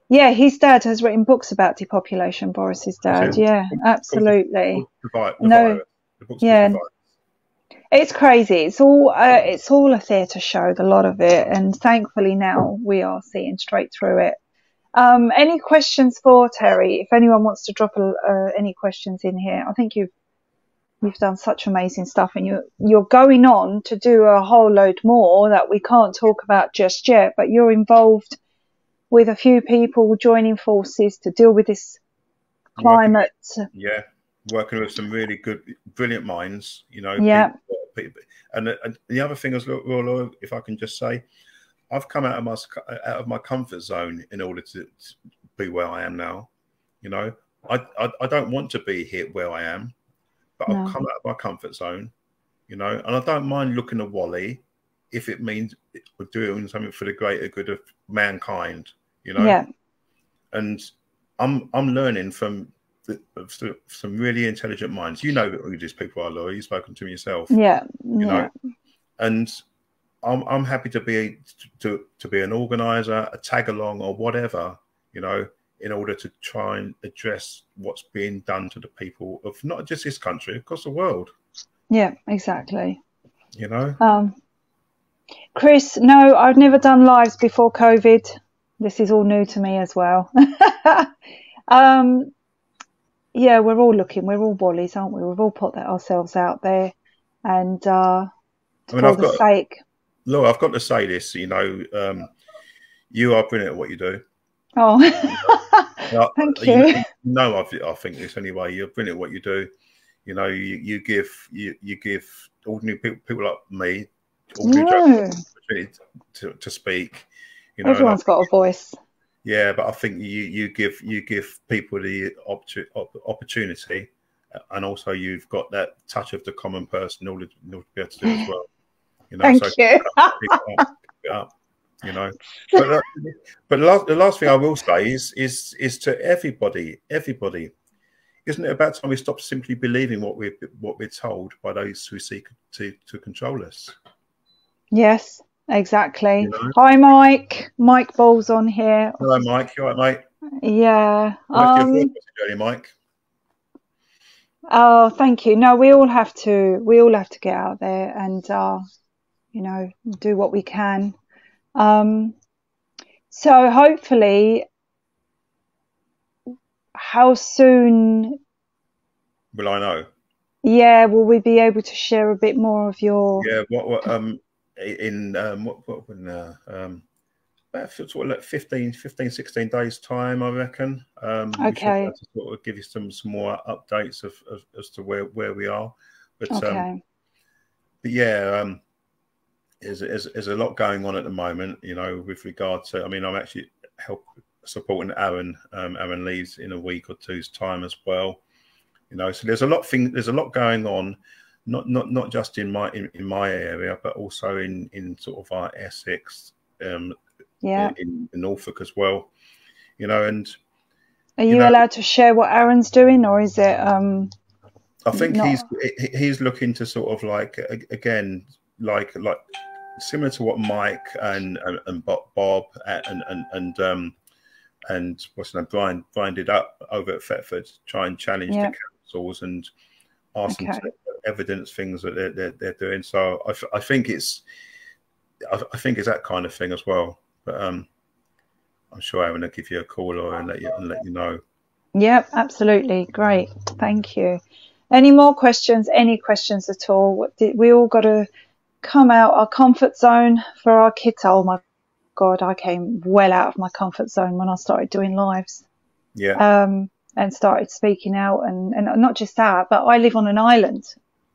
His dad has written books about depopulation, Boris's dad. Yeah, absolutely. It's crazy. It's all a theatre show, a lot of it, and thankfully now we are seeing straight through it. Any questions for Terry? If anyone wants to drop any questions in here, I think you've done such amazing stuff, and you're going on to do a whole load more that we can't talk about just yet. But you're involved with a few people joining forces to deal with this climate. Working with some really good, brilliant minds. You know. Yeah. People. And the other thing is, if I can just say, I've come out of my comfort zone in order to be where I am now. You know, I don't want to be here where I am, but I've come out of my comfort zone. You know, and I don't mind looking at Wally if it means we're doing something for the greater good of mankind. You know, yeah. And I'm learning from some really intelligent minds. You know who these people are, Laura. You've spoken to them yourself. Yeah, you know, and I'm happy to be an organizer, a tag along, or whatever. You know, in order to try and address what's being done to the people of not just this country, across the world. Yeah, exactly. You know, Chris, no, I've never done lives before COVID. This is all new to me as well. Yeah, we're all looking. We're all Wallies, aren't we? We've all put ourselves out there, and for the sake. Laura, I've got to say this. You know, you are brilliant at what you do. Oh, thank you. No, I think this anyway. You're brilliant at what you do. You know, you give ordinary people like me ordinary opportunity to speak. You know, everyone's got a voice. Yeah, but I think you give people the opportunity, and also you've got that touch of the common person in order to be able to do it as well. You know, thank you. You know, but the last thing I will say is to everybody. Isn't it about time we stop simply believing what we're told by those who seek to control us? Yes, exactly. You know? Hi, Mike. Mike Ball's on here. Hello, Mike. You all right, mate? Yeah. Mike. Oh, thank you. No, we all have to get out there and you know, do what we can. So hopefully, how soon will I know? Yeah, will we be able to share a bit more of your? Yeah, about sort of like 15, 16 days time, I reckon. Okay. We should be able to sort of give you some more updates as to where we are. But okay. But yeah, there's a lot going on at the moment, you know, with regard to. I mean, I'm actually supporting Aaron. Aaron leaves in a week or two's time as well. You know, so there's a lot going on, not just in my area, but also in sort of our Essex, in Norfolk as well. You know, and are you allowed to share what Aaron's doing, or is it? I think he's looking to sort of like again like similar to what Mike and Bob and what's his name, Brian did up over at Thetford, try and challenge the councils and ask them to evidence things that they're doing. So I think it's that kind of thing as well. But I'm sure Aaron will give you a call and let you know. Yep, absolutely, great, thank you. Any more questions? Any questions at all? We all got to come out our comfort zone for our kids. Oh my God, I came well out of my comfort zone when I started doing lives. Yeah. And started speaking out, and not just that, but I live on an island.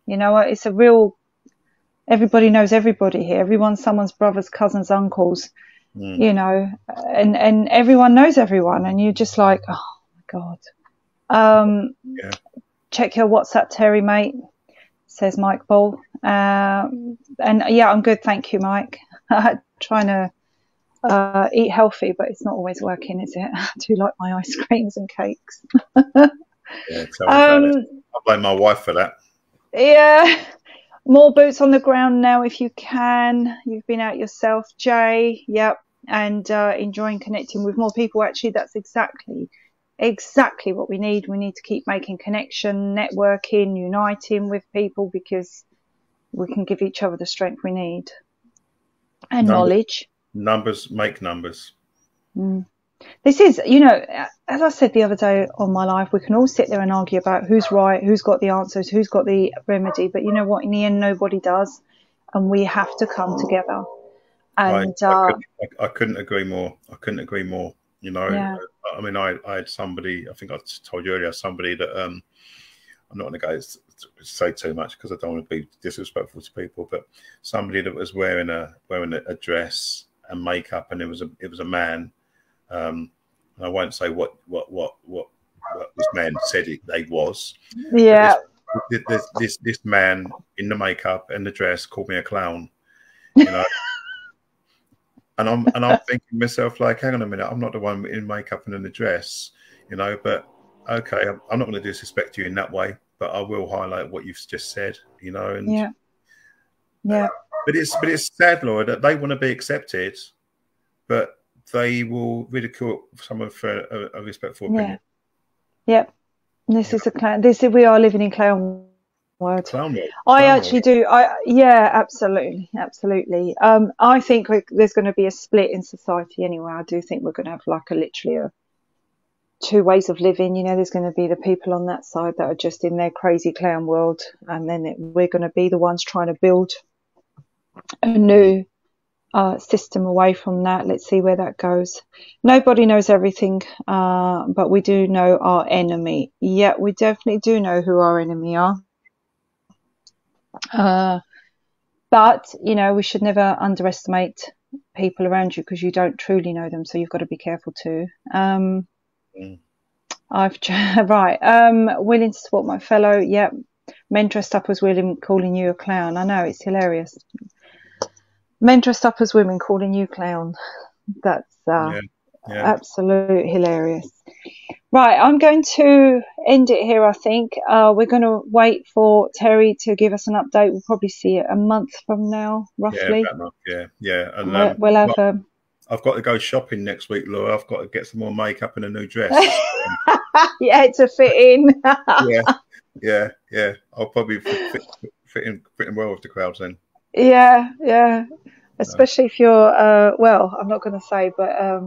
You know, it's a real. Everybody knows everybody here. Everyone's someone's brothers, cousins, uncles. You know, and everyone knows everyone, and you're just like, oh my God. Check your WhatsApp, Terry, mate. Says Mike Ball. And yeah, I'm good, thank you, Mike. Trying to eat healthy, but it's not always working, is it? I do like my ice creams and cakes. Yeah, tell me about it. I blame my wife for that. Yeah. More boots on the ground now if you can. You've been out yourself, Jay. Yep. And enjoying connecting with more people. Actually, that's exactly what we need. We need to keep making connection, networking, uniting with people, because we can give each other the strength we need and knowledge. Numbers make numbers. This is, you know, as I said the other day on my live, we can all sit there and argue about who's right, who's got the answers, who's got the remedy. But you know what? In the end, nobody does. And we have to come together. And I couldn't agree more. You know, I mean, I had somebody, I think I told you earlier, somebody that I'm not going to go say too much because I don't want to be disrespectful to people, but somebody that was wearing a dress and makeup, and it was a man. I won't say what this man said they was. Yeah. This man in the makeup and the dress called me a clown, you know. and I'm thinking to myself, like, hang on a minute, I'm not the one in makeup and in the dress, you know. But okay, I'm not going to disrespect you in that way, but I will highlight what you've just said, you know. And yeah. But it's sad, Laura, that they want to be accepted, but they will ridicule someone for a respectful opinion. Yeah. This is a clown. We are living in clown world. Clown world. I actually do. Absolutely. I think there's going to be a split in society anyway. I do think we're going to have like literally two ways of living. You know, there's going to be the people on that side that are just in their crazy clown world, and then we're going to be the ones trying to build a new system away from that. Let's see where that goes. Nobody knows everything, but we do know our enemy. Yeah, we definitely do know who our enemy are. But, you know, we should never underestimate people around you because you don't truly know them, so you've got to be careful too. Willing to support my fellow. Yeah, men dressed up as women calling you a clown. I know, it's hilarious. Men dressed up as women calling you clown. That's absolute hilarious. Right, I'm going to end it here, I think. We're going to wait for Terry to give us an update. We'll probably see it a month from now, roughly. Yeah. And we'll have I've got to go shopping next week, Laura. I've got to get some more makeup and a new dress. Yeah, to fit in. yeah. I'll probably fit in well with the crowds then. Yeah. Especially if you're, well, I'm not going to say, but,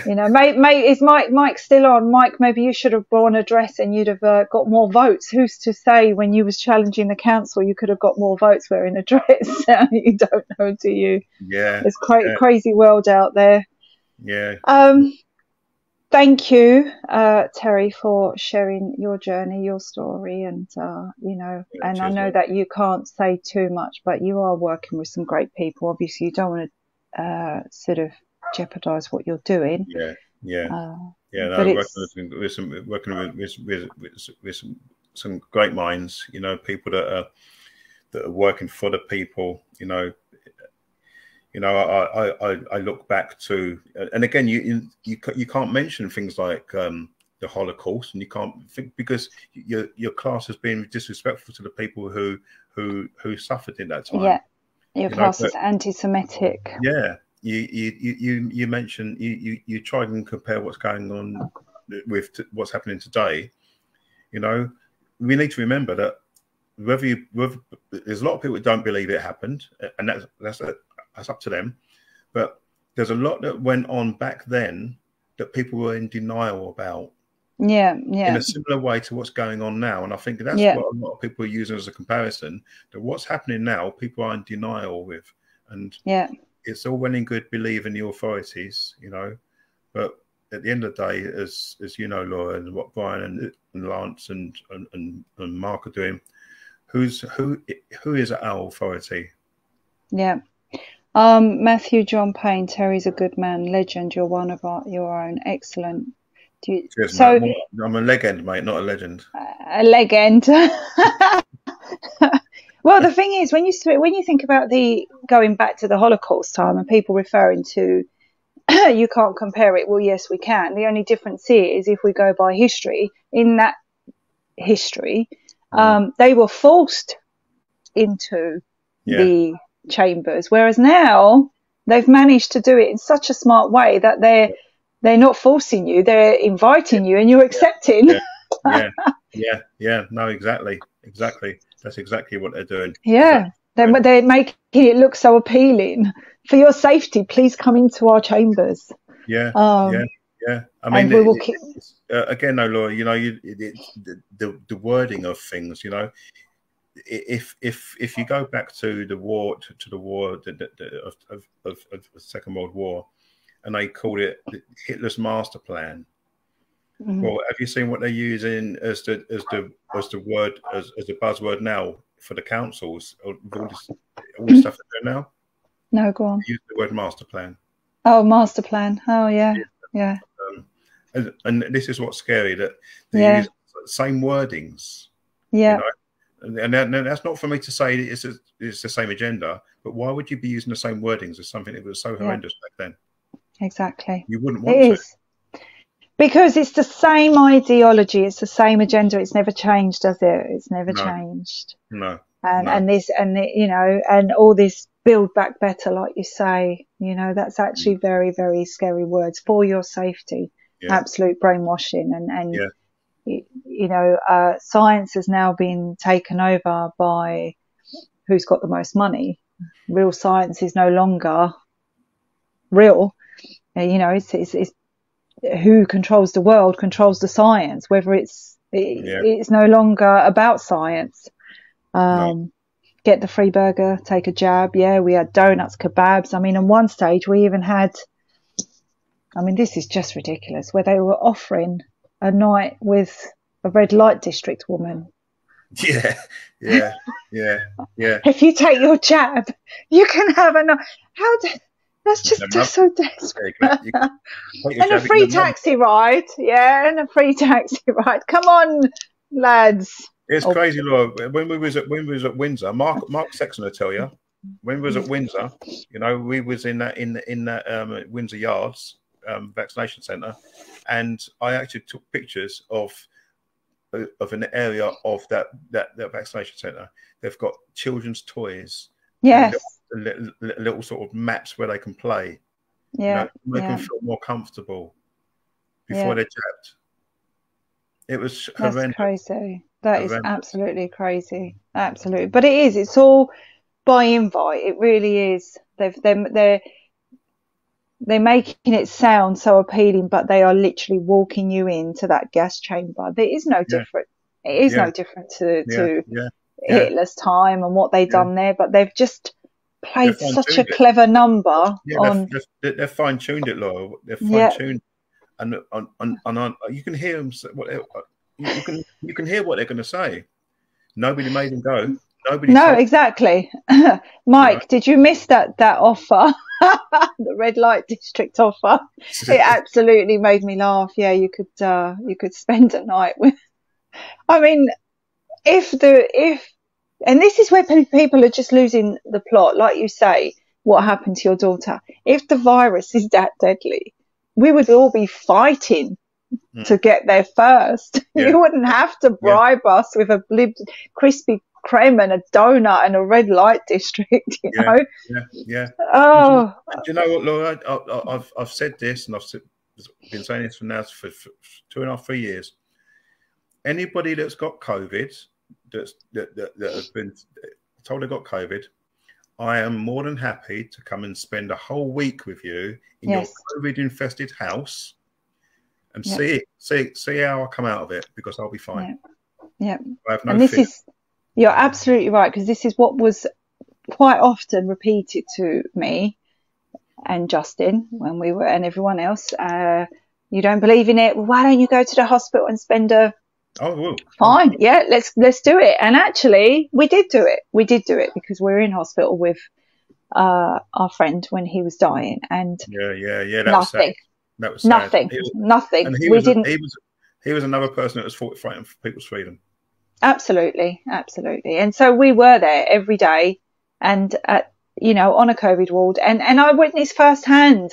you know, mate, is Mike still on? Mike, maybe you should have worn a dress and you'd have got more votes. Who's to say when you was challenging the council, you could have got more votes wearing a dress? You don't know, do you? Yeah. It's crazy world out there. Yeah. Thank you, Terry, for sharing your journey, your story, and you know, and I know that you can't say too much, but you are working with some great people. Obviously, you don't want to sort of jeopardize what you're doing. Working with some great minds. You know, people that are working for the people. You know, I look back to, and again, you can't mention things like the Holocaust, and you can't think because your class has been disrespectful to the people who suffered in that time. Yeah, your class is anti-Semitic. Yeah, you mentioned you tried and compare what's going on with what's happening today. You know, we need to remember that there's a lot of people who don't believe it happened, and that's up to them. But there's a lot that went on back then that people were in denial about. Yeah. In a similar way to what's going on now. And I think that's what a lot of people are using as a comparison, that what's happening now, people are in denial with. And it's all well and good believing the authorities, you know, but at the end of the day, as you know, Laura, and what Brian and Lance and Mark are doing, who is our authority? Yeah. Matthew John Payne, Terry's a good man, legend. You're one of your own. Excellent. Cheers, mate. I'm a legend, mate, not a legend. A legend. Well, the thing is, when you think about going back to the Holocaust time and people referring to you can't compare it. Well, yes, we can. The only difference is if we go by history. In that history, they were forced into the chambers, whereas now they've managed to do it in such a smart way that they're not forcing you, they're inviting you and you're accepting. No, exactly that's exactly what they're doing. They're making it look so appealing. For your safety, please come into our chambers. I mean, again, no, Laura, you know, the wording of things, you know, if you go back to the war of the Second World War, and they called it Hitler's master plan. Well, have you seen what they're using as the buzzword now for the councils? All this stuff they're doing now. No, go on. Use the word master plan. Oh, master plan. Oh, yeah. Yeah. And this is what's scary, that they Yeah. use the same wordings, Yeah. and that's not for me to say it's the same agenda, but why would you be using the same wordings as something that was so horrendous back then? Exactly. You wouldn't It want to. is. Because it's the same ideology, it's the same agenda. It's never changed, does it? It's never changed. No. And this, and and all this build back better, like you say, that's actually very, very scary words for your safety. Yeah. Absolute brainwashing, and science has now been taken over by who's got the most money. Real science is no longer real. It's who controls the world controls the science, whether it's no longer about science. Get the free burger, take a jab. Yeah, we had donuts, kebabs. I mean, on one stage we even had, this is just ridiculous, where they were offering a night with a red light district woman. Yeah. If you take your jab, you can have a night. That's just so desperate. And a free taxi ride. Yeah, and a free taxi ride. Come on, lads. It's crazy, Laura. When we was at Windsor, Mark Sexton will tell you. When we was at Windsor, we was in that Windsor Yards vaccination centre, and I actually took pictures of an area of that vaccination centre. They've got children's toys. Yes. Little sort of maps where they can play. Yeah. Make them feel more comfortable before they're jabbed. It was horrendous. That's crazy. That is absolutely crazy. Absolutely. But it's all by invite. It really is. They're making it sound so appealing, but they are literally walking you into that gas chamber. There is no different. It is no different to Hitler's time and what they've done there, but they've just played such a clever number on. They've fine-tuned it, Laura. They've fine-tuned, and you can hear them. You can hear what they're going to say. Nobody made them go. Exactly. Mike, did you miss that offer? The red light district offer. It absolutely made me laugh. Yeah, you could spend a night with. And this is where people are just losing the plot. Like you say, what happened to your daughter? If the virus is that deadly, we would all be fighting to get there first. Yeah. You wouldn't have to bribe us with a Krispy Kreme and a donut and a red light district, you know? Yeah. Oh. Do you know what, Laura? I've said this, and I've been saying this for 2.5, 3 years. Anybody that's got COVID, that has been told they got COVID, I am more than happy to come and spend a whole week with you in your COVID-infested house and see how I come out of it, because I'll be fine. Yeah. I have no fear. You're absolutely right, because this is what was quite often repeated to me and Justin when we were, and everyone else. You don't believe in it? Well, why don't you go to the hospital and spend a fine. Yeah, let's do it. And actually, we did do it. We did do it because we were in hospital with our friend when he was dying, and nothing. That was nothing. Nothing. And he was another person that was fighting for people's freedom. Absolutely. And so we were there every day, and on a COVID ward, and I witnessed firsthand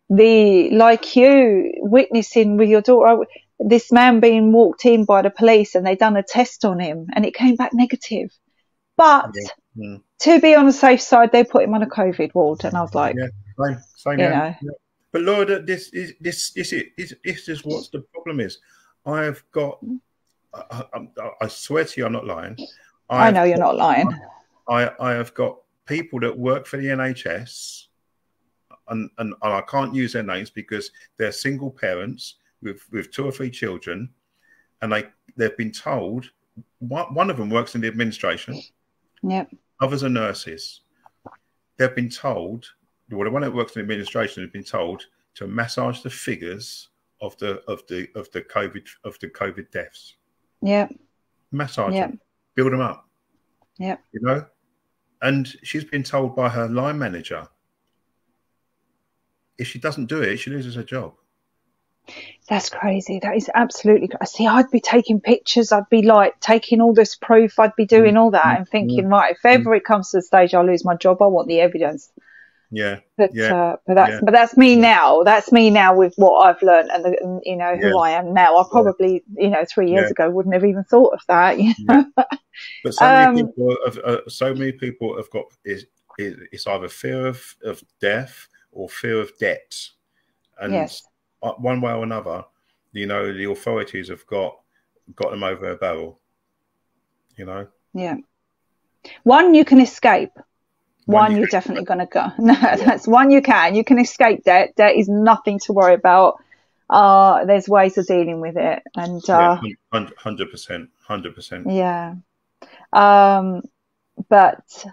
like you witnessing with your daughter. This man being walked in by the police, and they done a test on him and it came back negative. But to be on the safe side, they put him on a COVID ward, and I was like, same. But Lord, this is what the problem is. I've got. I swear to you, I'm not lying. I know you're not lying. I have got people that work for the NHS, and I can't use their names because they're single parents with 2 or 3 children, and they've been told. One of them works in the administration. Yep. Others are nurses. They've been told. Well, the one that works in the administration has been told to massage the figures of the COVID deaths. Yeah. Massage them, build them up. Yeah. You know, And she's been told by her line manager, if she doesn't do it, she loses her job. That's crazy. That is absolutely crazy. See, I'd be taking pictures. I'd be like taking all this proof. I'd be doing all that and thinking, right, if ever it comes to the stage I lose my job, I want the evidence. Yeah. But that's me now. That's me now with what I've learned and you know who I am now. I probably 3 years ago wouldn't have even thought of that. You know? But so many people have got it's either fear of death or fear of debt, and one way or another, you know, the authorities have got them over a barrel. You know. Yeah. One you can escape. One you're definitely going to go. No, that's one you can escape debt. Debt is nothing to worry about. There's ways of dealing with it, and 100%. Yeah. But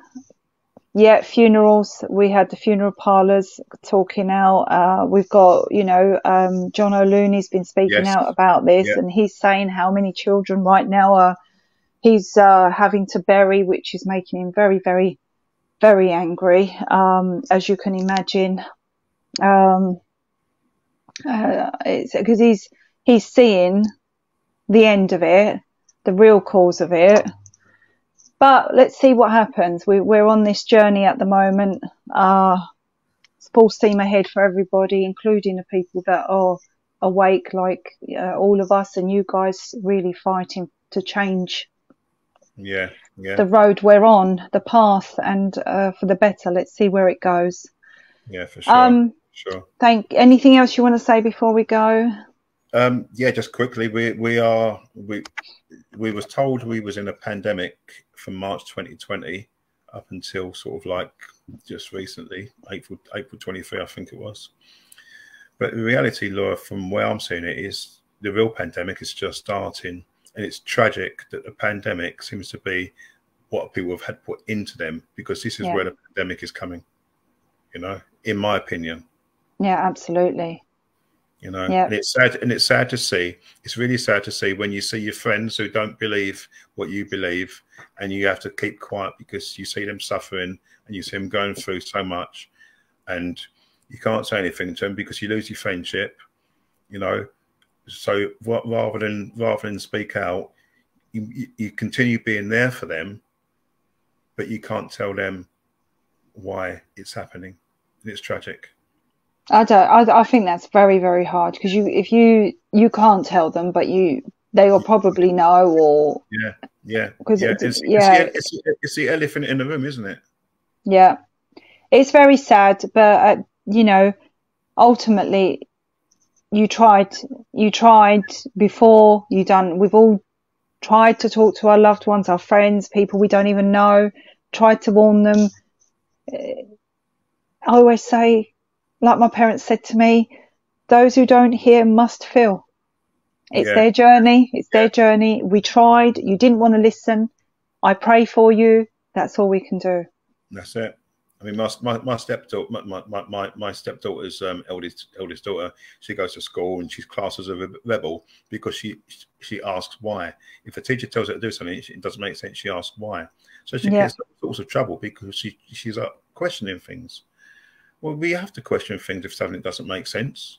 yeah, funerals. We had the funeral parlours talking out. We've got, John O'Looney's been speaking out about this, and he's saying how many children right now he's having to bury, which is making him very, very, very angry, as you can imagine. It's because he's seeing the end of it, the real cause of it. But let's see what happens. We're on this journey at the moment. It's full steam ahead for everybody, including the people that are awake, like all of us, and you guys really fighting to change the road we're on, the path, and for the better. Let's see where it goes. Yeah, for sure. Sure. Anything else you want to say before we go? Just quickly, we was told we was in a pandemic from March 2020 up until sort of like just recently, April 23, I think it was. But the reality, Laura, from where I'm seeing it, is the real pandemic is just starting, and it's tragic that the pandemic seems to be what people have had put into them, because this is where the pandemic is coming. In my opinion. Yeah, absolutely. And it's sad to see. It's really sad to see when you see your friends who don't believe what you believe, and you have to keep quiet because you see them suffering and you see them going through so much, and you can't say anything to them because you lose your friendship. So rather than speak out, you continue being there for them, but you can't tell them why it's happening. It's tragic. I think that's very, very hard, because if you can't tell them, but they will probably know, or it's the elephant in the room, isn't it? Yeah, it's very sad, but ultimately you tried before we've all tried to talk to our loved ones, our friends, people we don't even know, tried to warn them. I always say, like my parents said to me, those who don't hear must feel. It's their journey. It's their journey. We tried. You didn't want to listen. I pray for you. That's all we can do. That's it. I mean, my stepdaughter, my stepdaughter's eldest daughter, she goes to school and she's classed as a rebel because she asks why. If a teacher tells her to do something, it doesn't make sense. She asks why. So she gets all sorts of trouble because she's questioning things. Well, we have to question things if something doesn't make sense.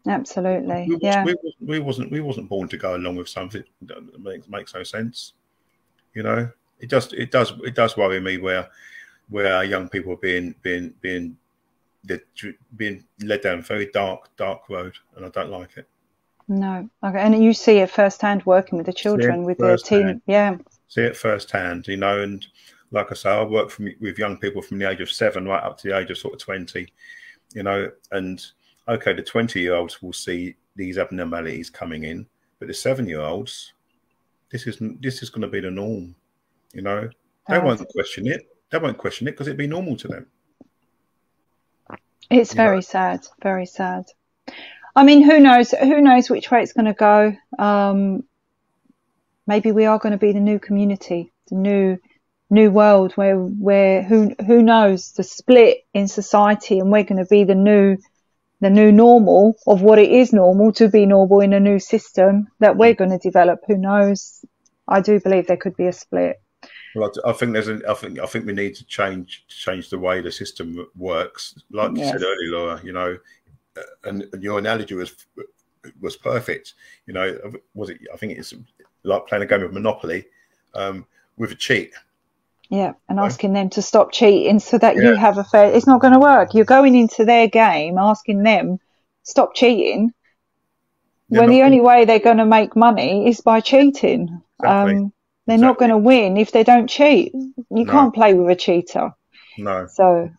Absolutely. We wasn't born to go along with something that makes no sense. It does worry me where our young people are being led down a very dark road, and I don't like it. No. Okay. And you see it firsthand working with the children, with the teen. Yeah. See it firsthand, and like I say, I work with young people from the age of 7 right up to the age of sort of 20, and okay, the 20-year-olds will see these abnormalities coming in, but the 7-year-olds, this is going to be the norm. They won't question it. They won't question it because it'd be normal to them. It's very sad, very sad. I mean, who knows which way it's going to go. Maybe we are going to be the new community, the new world where who knows, the split in society, and we're going to be the new normal of what it is normal to be normal in a new system that we're going to develop. Who knows? I do believe there could be a split. Well, I think I think we need to change the way the system works. Like you said Yes. earlier, Laura, you know, and your analogy was perfect. You know, was it? I think it's like playing a game of Monopoly with a cheat. Yeah, and Right? asking them to stop cheating so that Yeah, you have a fair. It's not going to work. You're going into their game asking them stop cheating they're when not the going only way they're going to make money is by cheating. exactly, They're not going exactly. to win if they don't cheat. You No, can't play with a cheater. no, So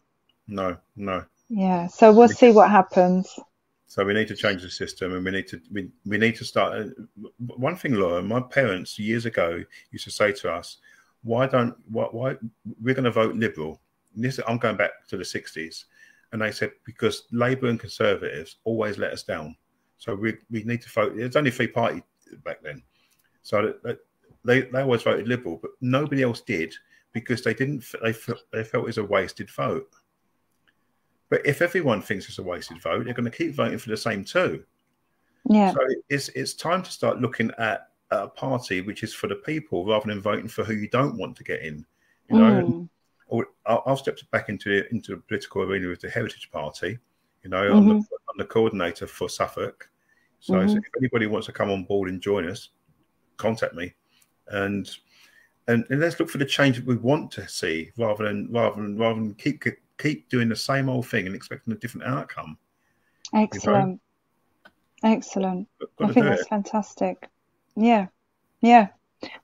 no. yeah, so we'll see what happens. So we need to change the system, and we need to start. One thing, Laura, my parents years ago used to say to us, why we're going to vote Liberal? And this, I'm going back to the 60s, and they said because Labour and Conservatives always let us down, so we need to vote. There's only three parties back then, so they always voted Liberal, but nobody else did because they didn't. They felt it was a wasted vote. But if everyone thinks it's a wasted vote, they're going to keep voting for the same two. Yeah. So it's time to start looking at a party which is for the people rather than voting for who you don't want to get in. You know, or I'll step back into the political arena with the Heritage Party. You know, I'm the coordinator for Suffolk. So if anybody wants to come on board and join us, contact me, and let's look for the change that we want to see rather than keep doing the same old thing and expecting a different outcome. Excellent. You know? Excellent. I think that's fantastic. Yeah. Yeah.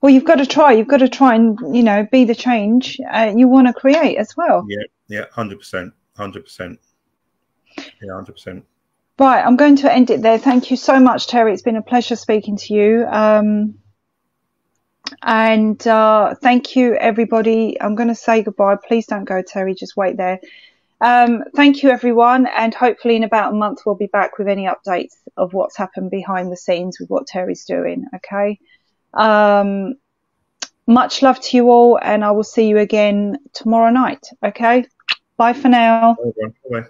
Well, you've got to try. You've got to try and, you know, be the change you want to create as well. Yeah, 100%. 100%. Yeah, 100%. Right. I'm going to end it there. Thank you so much, Terry. It's been a pleasure speaking to you. And thank you, everybody. I'm going to say goodbye. Please don't go, Terry. Just wait there. Thank you, everyone. And hopefully in about a month, we'll be back with any updates of what's happened behind the scenes with what Terry's doing. Okay. Much love to you all. And I will see you again tomorrow night. Okay. Bye for now. Bye.